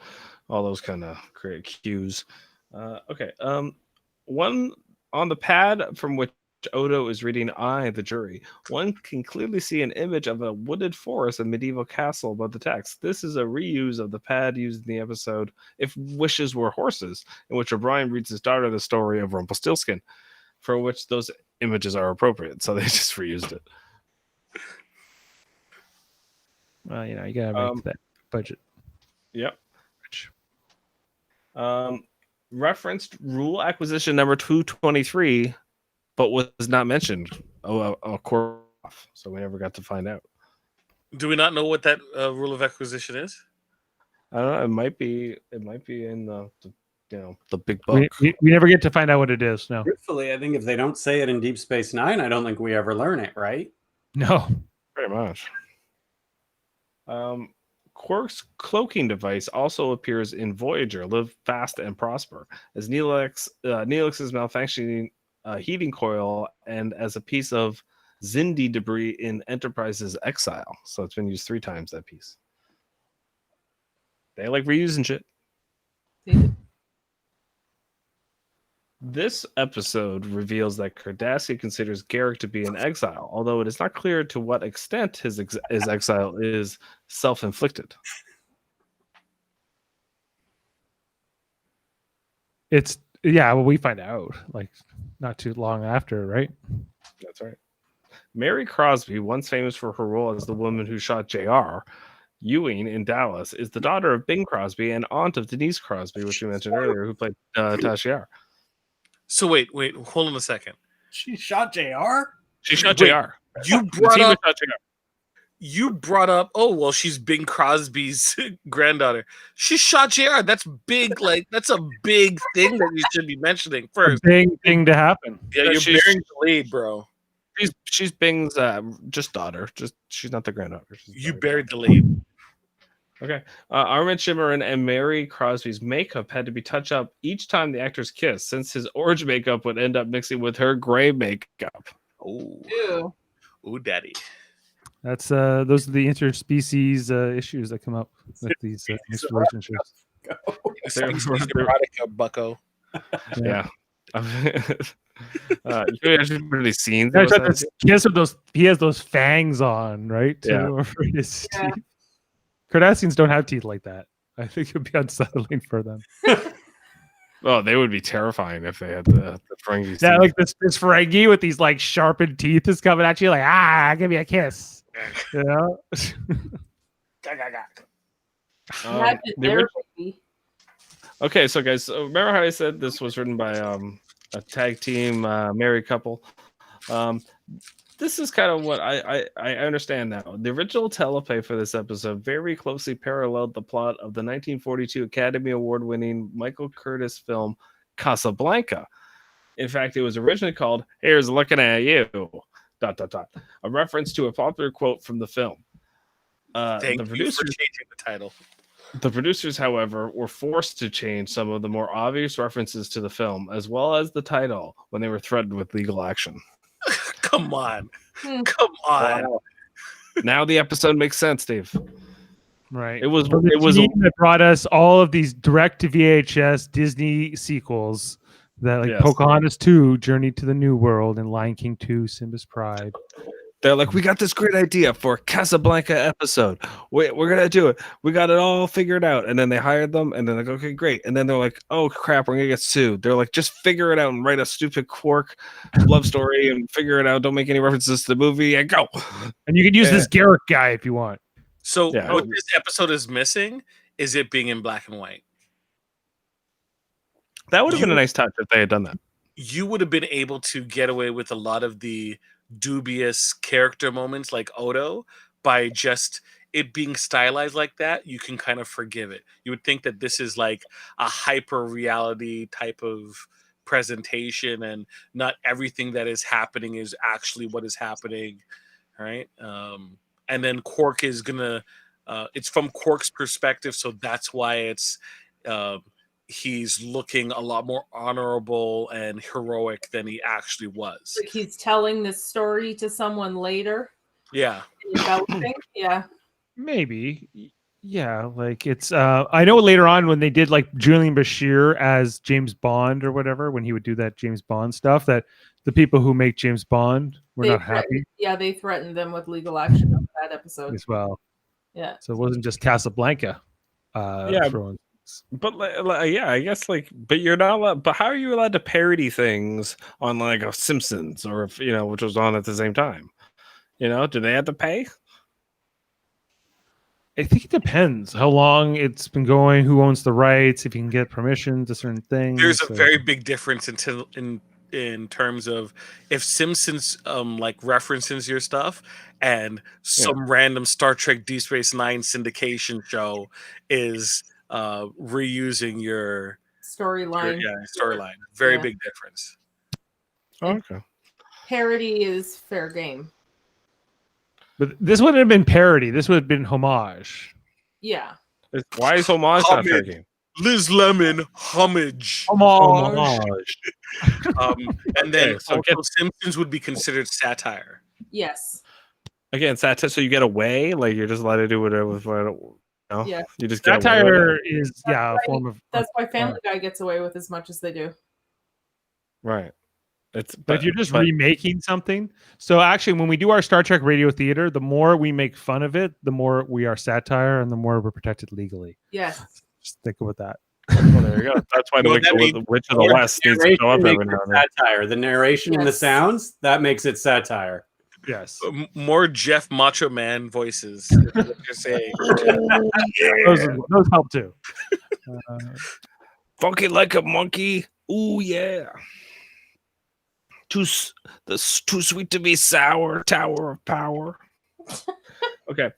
all those kind of great cues. Okay. One on the pad from which Odo is reading I, the Jury, one can clearly see an image of a wooded forest and medieval castle above the text. This is a reuse of the pad used in the episode If Wishes Were Horses, in which O'Brien reads his daughter the story of Rumpelstiltskin, for which those images are appropriate. So they just reused it. Well, you gotta make that budget. Yep. Referenced rule acquisition number 223, but was not mentioned. A core off, so we never got to find out. Do we not know what that rule of acquisition is? I don't know. It might be in the big book. We never get to find out what it is. No. truthfully, I think if they don't say it in Deep Space Nine, I don't think we ever learn it, right? No. Very much. Quark's cloaking device also appears in Voyager, Live Fast and Prosper, as Neelix's malfunctioning heating coil and as a piece of Xindi debris in Enterprise's Exile. So it's been used 3 times, that piece. They like reusing shit. This episode reveals that Cardassia considers Garrick to be in exile, although it is not clear to what extent his exile is self-inflicted. Well, we find out like not too long after, right? That's right. Mary Crosby, once famous for her role as the woman who shot J.R. Ewing in Dallas, is the daughter of Bing Crosby and aunt of Denise Crosby, which we mentioned earlier, who played Tasha. So wait, hold on a second. She shot JR? She shot Wait, J.R. You brought up, oh well, she's Bing Crosby's granddaughter. She shot JR. That's big, that's a big thing that you should be mentioning first. Big thing to happen. Yeah, you're she's- bearing the lead, bro. She's Bing's just daughter. She's not the granddaughter. You buried the lead. Okay. Armin Shimmerin and Mary Crosby's makeup had to be touched up each time the actors kissed, since his orange makeup would end up mixing with her gray makeup. Oh, daddy. That's those are the interspecies issues that come up with these mixed relationships. Erotica, bucko. Yeah. You actually really seen Yeah, those? he has those fangs on, right? Yeah. Over his teeth. Cardassians don't have teeth like that. I think it would be unsettling for them. Oh, they would be terrifying if they had the Ferengi. Yeah, like this Ferengi with these like sharpened teeth is coming at you, like give me a kiss. You know. Okay, so guys, remember how I said this was written by a tag team married couple? This is kind of what I understand now. The original teleplay for this episode very closely paralleled the plot of the 1942 Academy Award-winning Michael Curtis film Casablanca. In fact, it was originally called "Here's Looking at You," ... a reference to a popular quote from the film. Thank you for changing the title. The producers, however, were forced to change some of the more obvious references to the film, as well as the title, when they were threatened with legal action. Come on. Come on. Wow. Now the episode makes sense, Dave. Right. It was that brought us all of these direct to VHS Disney sequels that Pocahontas 2, Journey to the New World, and Lion King 2, Simba's Pride. They're like, we got this great idea for a Casablanca episode. We're going to do it. We got it all figured out. And then they hired them. And then they're like, okay, great. And then they're like, oh, crap, we're going to get sued. They're like, just figure it out and write a stupid Quark love story and figure it out. Don't make any references to the movie and go. And you can use this Garrick guy if you want. So what this episode is missing is it being in black and white. That would have been a nice touch if they had done that. You would have been able to get away with a lot of the dubious character moments like Odo by just it being stylized like that. You can kind of forgive it. You would think that this is like a hyper reality type of presentation and not everything that is happening is actually what is happening, right? And then Quark is gonna it's from Quark's perspective, so that's why it's he's looking a lot more honorable and heroic than he actually was. Like he's telling this story to someone later. Yeah. Yeah. Maybe. Yeah. Like it's, I know later on when they did like Julian Bashir as James Bond or whatever, when he would do that James Bond stuff, that the people who make James Bond were not happy. Yeah. They threatened them with legal action on that episode as well. Yeah. So it wasn't just Casablanca. But I guess but you're not allowed. But how are you allowed to parody things on like a Simpsons or if which was on at the same time? Do they have to pay? I think it depends how long it's been going, who owns the rights, if you can get permission to certain things. There's a very big difference in terms of if Simpsons references your stuff and some random Star Trek DS9 syndication show is reusing your storyline. Storyline. Very big difference. Okay. Parody is fair game. But this wouldn't have been parody. This would have been homage. Yeah. Why is homage not fair game? Liz Lemon, homage. Homage. And then Simpsons would be considered satire. Yes. Again, satire. So you get away, like you're just allowed to do whatever. Yeah. You just satire is a form of. That's why Family Guy gets away with as much as they do. Right. But if you're just remaking something. So actually, when we do our Star Trek radio theater, the more we make fun of it, the more we are satire, and the more we're protected legally. Yes. Just think about that. Well, there you go. That's why the Witch of the West needs to show up every now and then. Satire. The narration and the sounds, that makes it satire. Yes. More Jeff Macho Man voices. You're saying. Those help too. Funky like a monkey. Ooh, yeah. Too sweet to be sour. Tower of Power. Okay.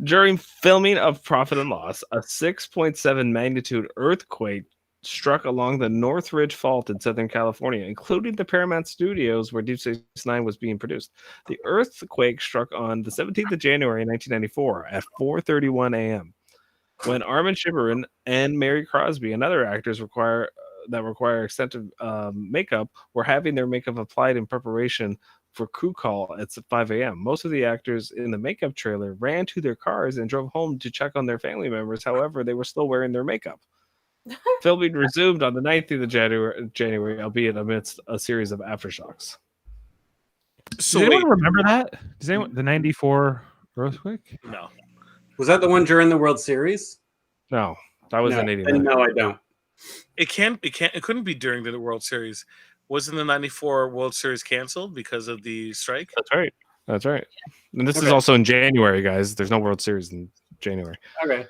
During filming of Profit and Loss, a 6.7 magnitude earthquake struck along the Northridge Fault in Southern California, including the Paramount Studios where Deep Space Nine was being produced. The earthquake struck on the 17th of January 1994 at 4:31 a.m. when Armin Shimerman and Mary Crosby and other actors require extensive makeup were having their makeup applied in preparation for crew call at 5 a.m. Most of the actors in the makeup trailer ran to their cars and drove home to check on their family members. However, they were still wearing their makeup. Filming resumed on the 19th of January, albeit amidst a series of aftershocks. So does anyone remember that? Does anyone the 94 earthquake? No. Was that the one during the World Series? No, that was in '89. No, I don't. It couldn't be during the World Series. Wasn't the '94 World Series canceled because of the strike? That's right. And this is also in January, guys. There's no World Series in January. Okay.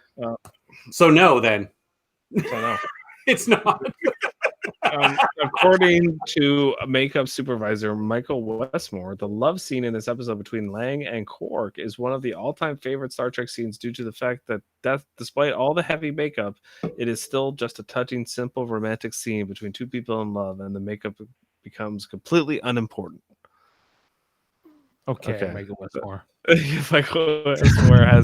So no, then. So no. It's not. According to a makeup supervisor Michael Westmore, the love scene in this episode between Lang and Quark is one of the all-time favorite Star Trek scenes due to the fact that despite all the heavy makeup, it is still just a touching, simple, romantic scene between two people in love, and the makeup becomes completely unimportant. Okay. Michael Westmore. Michael Westmore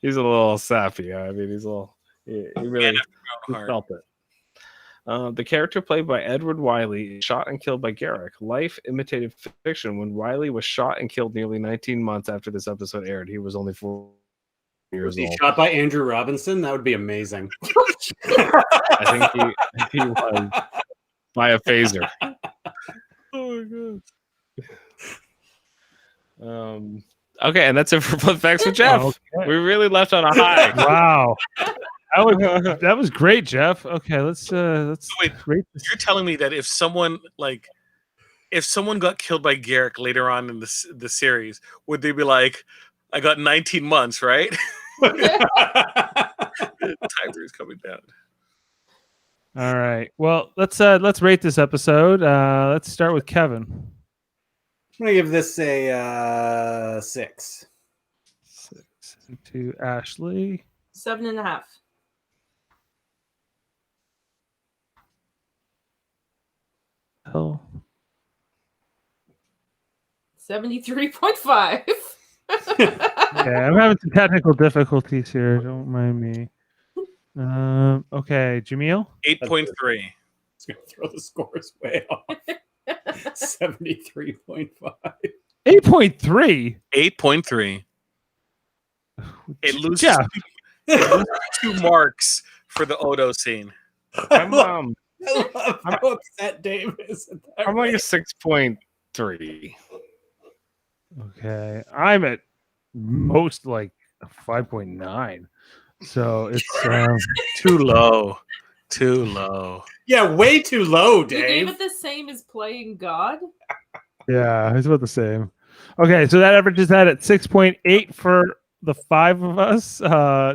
he's a little sappy. I mean, he's a little. He really felt it. The character played by Edward Wiley is shot and killed by Garrick. Life imitated fiction when Wiley was shot and killed nearly 19 months after this episode aired. He was only 4 years old. Shot by Andrew Robinson? That would be amazing. I think he was by a phaser. Oh my god. Okay, and that's it for Fun Facts with Jeff. Okay. We really left on a high. Wow. That was great, Jeff. Okay, let's wait. You're telling me that if someone got killed by Garrick later on in the series, would they be like, "I got 19 months, right?" Timer is coming down. All right. Well, let's rate this episode. Let's start with Kevin. I'm gonna give this a 6. 6 to Ashley. 7.5. Oh. 73.5. Okay, I'm having some technical difficulties here. Don't mind me. Okay, Jaemeel. 8.3. It's gonna throw the scores way off. 73.5. 8.3. 8.3. It loses 2 marks for the Odo scene. I love how upset Dave is. I'm like a 6.3. Okay, I'm at most like 5.9. So it's too low. Too low. Yeah, way too low, You Dave. gave it the same as Playing God? Yeah, it's about the same. Okay, so that averages that at 6.8 for the 5 of us.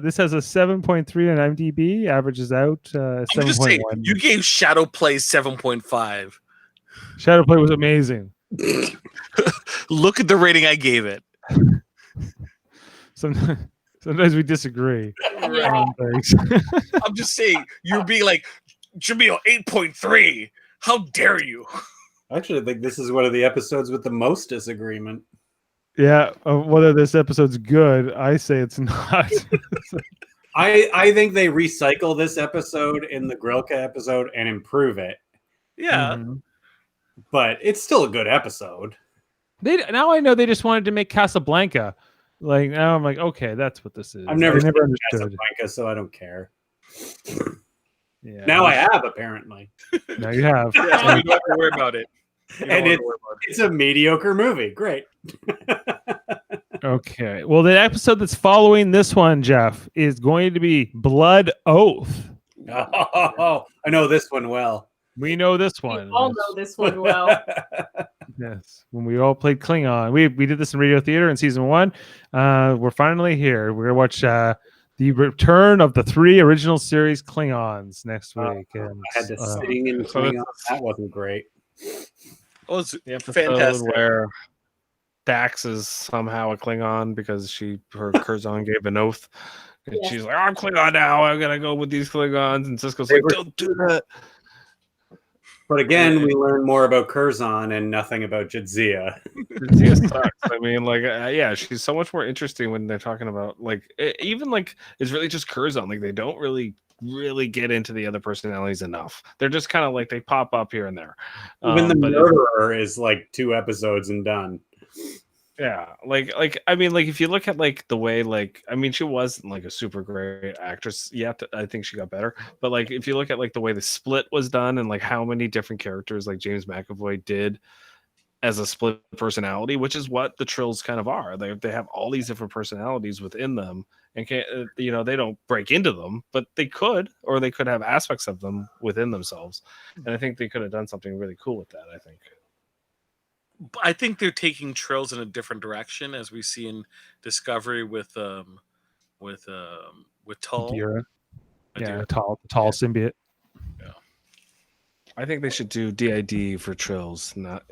This has a 7.3 on IMDb. Averages out 7.1. You gave Shadowplay 7.5. Shadowplay was amazing. Look at the rating I gave it. Sometimes we disagree. Yeah. I'm just saying, you're being like, Jaemeel, 8.3. How dare you? I actually think this is one of the episodes with the most disagreement. Yeah, whether this episode's good, I say it's not. I think they recycle this episode in the Grilka episode and improve it. Yeah. Mm-hmm. But it's still a good episode. Now I know they just wanted to make Casablanca. Like now I'm like, okay, that's what this is. I've never understood Casablanca, so I don't care. Yeah. Now I have, apparently. Now you have. Yeah, you don't have to worry about it. And it's a mediocre movie. Great. Okay. Well, the episode that's following this one, Jeff, is going to be Blood Oath. Oh, I know this one well. We know this one. We all know this one well. Yes. When we all played Klingon. We did this in Radio Theater in season 1. We're finally here. We're going to watch the return of the 3 original series Klingons next week. And, I had to sing in Klingon. That wasn't great. Oh, it's the episode fantastic. Where Dax is somehow a Klingon because her Curzon gave an oath. And she's like, I'm Klingon now. I'm going to go with these Klingons. And Sisko's like, don't do that. But again, we learn more about Curzon and nothing about Jadzia. Jadzia sucks. I mean, like, yeah, she's so much more interesting when they're talking about, like, even, like, it's really just Curzon. Like, they don't really get into the other personalities enough. They're just kind of like, they pop up here and there. Even the murderer is, like, 2 episodes and done. Yeah, like I mean, like if you look at like the way, like I mean, she wasn't like a super great actress yet. I think she got better, but like if you look at like the way the split was done and like how many different characters like James McAvoy did, as a split personality, which is what the Trills kind of are. They have all these different personalities within them, and can't, they don't break into them, but they could, or they could have aspects of them within themselves. And I think they could have done something really cool with that. I think they're taking Trills in a different direction, as we see in Discovery with Tull. Adira. Yeah, Adira. tall symbiote. Yeah. I think they should do DID for Trills, not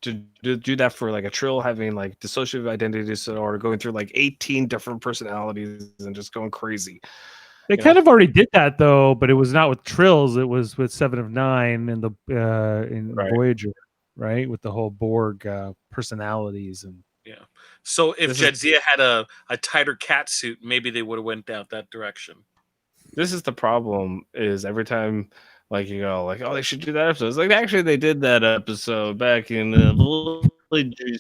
to do that for like a Trill having like dissociative identity disorder, going through like 18 different personalities and just going crazy. They kind of already did that though, but it was not with Trills. It was with 7 of 9 and the in Voyager, right? With the whole Borg personalities and So if Jadzia had a tighter cat suit, maybe they would have went down that direction. This is the problem: is every time like you go like, oh, they should do that episode. It's like actually they did that episode back in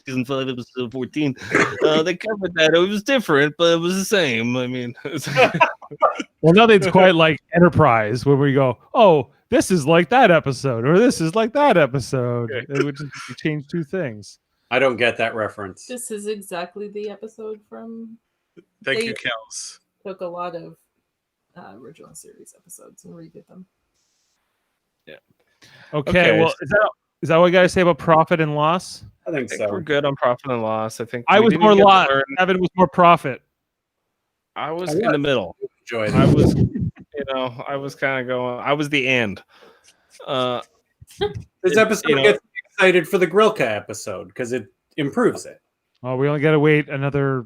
season 5, episode 14. They covered that. It was different, but it was the same. I mean, well, nothing's quite like Enterprise, where we go, oh, this is like that episode, or this is like that episode. Okay. It would just change 2 things. I don't get that reference. This is exactly the episode from. Thank They- you, Kels. Took a lot of original series episodes and redid them. Okay, well, is that what I got to say about profit and loss? I think I think we're good on profit and loss. I think I we was didn't more get to loss. learn- Evan was more profit. I was in the middle. Enjoy I that. was, I was kind of going. I was the and. This episode gets me excited for the Grilka episode because it improves it. Oh, we only got to wait another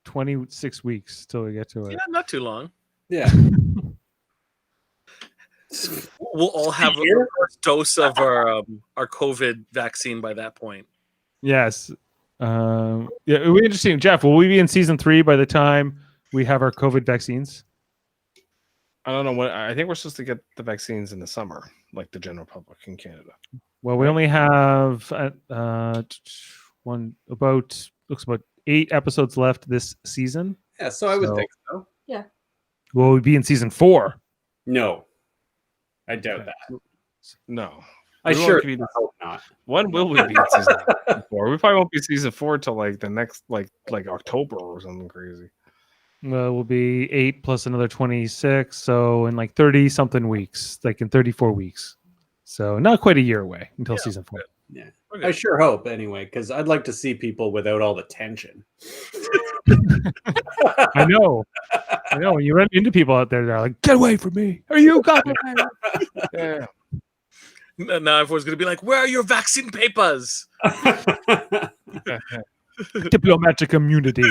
26 weeks till we get to it. Yeah, not too long. Yeah. We'll all have a first dose of our COVID vaccine by that point. Yes. Yeah, it would be interesting. Jeff, will we be in season 3 by the time we have our COVID vaccines? I don't know what. I think we're supposed to get the vaccines in the summer, like the general public in Canada. Well, we only have looks about 8 episodes left this season. Yeah, so I would think so. Will we be in season 4? No. I doubt that. No, I We won't sure be- hope not. when will we be in season 4? We probably won't be season 4 till like the next like October or something crazy. Well, we'll be 8 plus another 26. So in like 30 something weeks, like in 34 weeks. So not quite a year away until season 4. Yeah. Okay. I sure hope anyway, because I'd like to see people without all the tension. I know. When you run into people out there, they're like, "Get away from me! Are you coming?" Yeah. Now everyone's going to be like, where are your vaccine papers? Diplomatic immunity.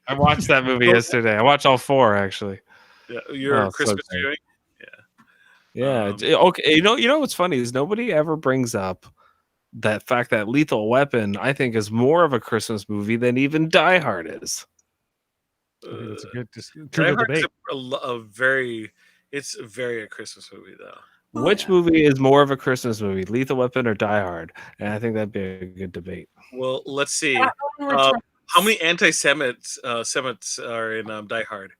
I watched that movie yesterday. I watched all 4 actually. Yeah, your Oh, so Christmas great. viewing? Yeah. Okay. You know what's funny is nobody ever brings up that fact that Lethal Weapon, I think, is more of a Christmas movie than even Die Hard is. I think that's a good Die trivial Hard's debate. it's very a Christmas movie though. Which movie is more of a Christmas movie, Lethal Weapon or Die Hard? And I think that'd be a good debate. Well, let's see. That one returns. How many anti-Semites Semites are in Die Hard?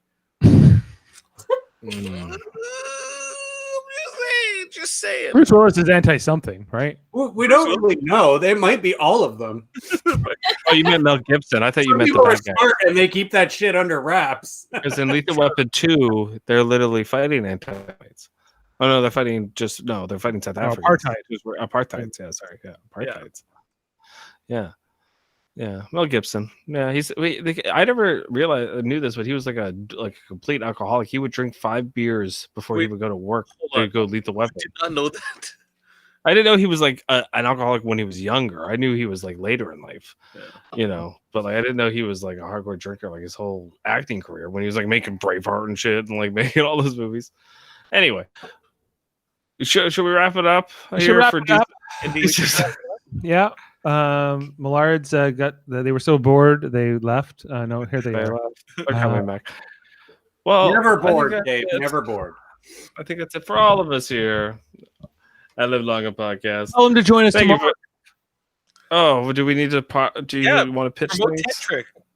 Just saying. Bruce Willis is anti-something, right? We don't really know. They might be all of them. Oh, you meant Mel Gibson. I thought you Some meant the people are bad guy. smart and they keep that shit under wraps. Because in Lethal Weapon 2, they're literally fighting anti-Semites. Oh no, they're fighting they're fighting South Africa. Apartheid. Yeah, sorry. Yeah, apartheid. Yeah. Mel Gibson. Yeah, I never knew this, but he was like a complete alcoholic. He would drink 5 beers before he would go to work to go Lethal Weapon. I did not know that. I didn't know he was like an alcoholic when he was younger. I knew he was like later in life, but like I didn't know he was like a hardcore drinker like his whole acting career when he was like making Braveheart and shit and like making all those movies. Anyway, should we wrap it up? Yeah. Millards they were so bored they left. No, here they are. They're coming back. Well, Never I think bored, that's Dave. it. Never bored. I think that's it for all of us here at Live Longer Podcast. Tell them to join us Thank you tomorrow. Oh, do we need to? Do you Yeah, want to pitch Promote things?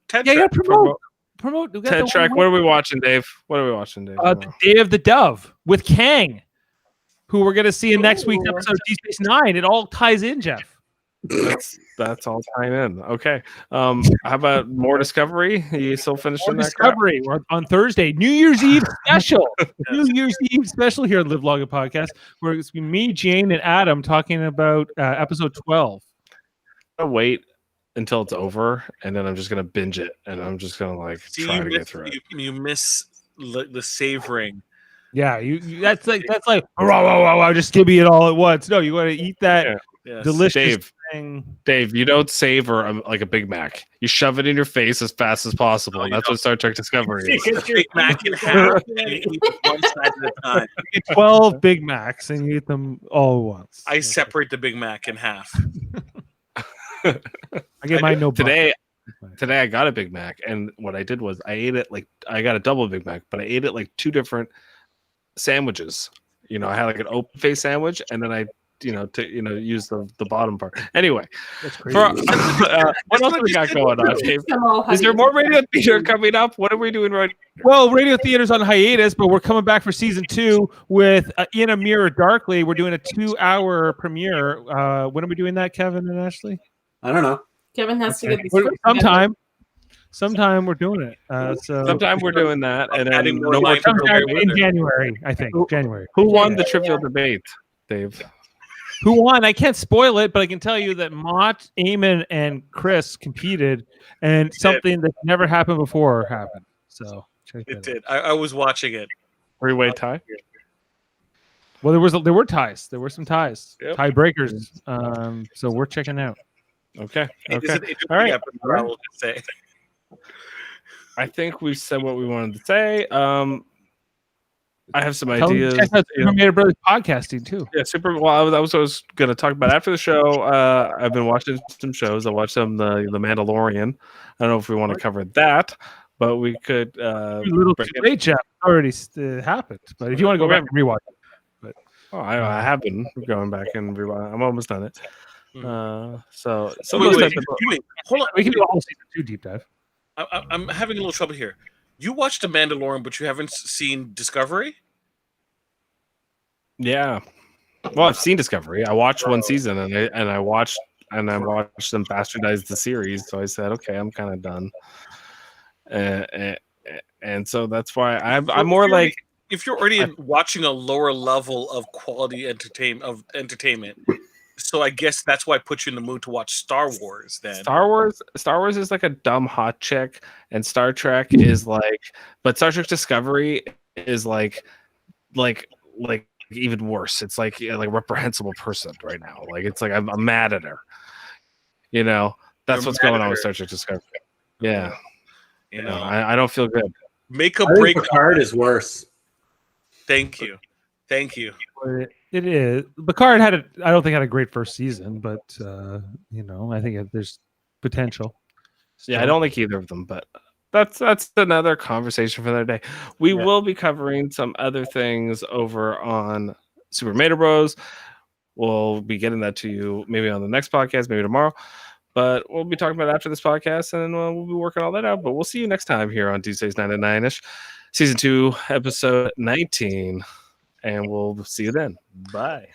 Ted Yeah, Trick. promote. We got Ted the Trek. one- What are we watching, Dave? The Day of the Dove with Kang, who we're going to see in next week's episode of Deep Space Nine. It all ties in, Jeff. That's all tying in. Okay. How about more Discovery? You still finishing that? Discovery. We're on Thursday, New Year's Eve special. New Year's Eve special here at Live Long Podcast, where it's me, Jane, and Adam talking about episode 12. I'll wait until it's over, and then I'm just gonna binge it, and I'm just gonna try to get through it. You miss the savoring. Yeah, you that's like just give me it all at once. No, you want to eat that delicious thing. Dave, you don't savor like a Big Mac. You shove it in your face as fast as possible. That's what Star Trek Discovery is. Big Mac in half, and you eat one side at a time. You get 12 Big Macs and you eat them all at once. I separate the Big Mac in half. I get mine no today. Today I got a Big Mac, and what I did was I ate it I got a double Big Mac, but I ate it like two different sandwiches. I had like an open face sandwich, and then I use the bottom part. Anyway, that's crazy. What else we got going on, Dave? Is there more radio theater coming up? What are we doing right now? Well, radio theater's on hiatus, but we're coming back for season 2 with In a Mirror Darkly. We're doing a 2-hour premiere. When are we doing that, Kevin and Ashley? I don't know. Kevin has to get the script sometime we're doing it. Sometime we're doing that, and then in January, I think. January. Who won the trivial debate, Dave? Who won? I can't spoil it, but I can tell you that Mott, Eamon, and Chris competed, and something that never happened before happened. So it did. I was watching it. 3-way tie. Well, there were ties. There were some ties, tiebreakers. So we're checking out. Okay. All right. I will just say. I think we've said what we wanted to say. I have some ideas. Check out Super Mario Brothers podcasting too. Yeah, super. Well, I was going to talk about after the show. I've been watching some shows. I watched the Mandalorian. I don't know if we want to cover that, but we could. Little great job already happened, but if you want to go back and rewatch it. But I have been going back and rewatch. I'm almost done it. Wait, hold on. We can do a whole season 2 deep dive. I'm having a little trouble here. You watched The Mandalorian, but you haven't seen Discovery? Yeah. Well, I've seen Discovery. I watched one season, and I watched them bastardize the series. So I said, okay, I'm kind of done. And so that's why I'm more like, if you're already watching a lower level of quality entertainment. So I guess that's why I put you in the mood to watch Star Wars. Then Star Wars is like a dumb hot chick, and Star Trek is but Star Trek Discovery is like even worse. It's like a reprehensible person right now. It's like I'm mad at her. That's what's going on with Star Trek Discovery. Yeah, I don't feel good. Make a break. Picard is worse. Thank you. It is. Picard I don't think had a great first season, but I think there's potential. Yeah, I don't like either of them, but that's another conversation for another day. We will be covering some other things over on Super Mario Bros. We'll be getting that to you maybe on the next podcast, maybe tomorrow. But we'll be talking about it after this podcast, and we'll be working all that out. But we'll see you next time here on Tuesdays 9 to 9-ish, Season 2, Episode 19. And we'll see you then. Bye.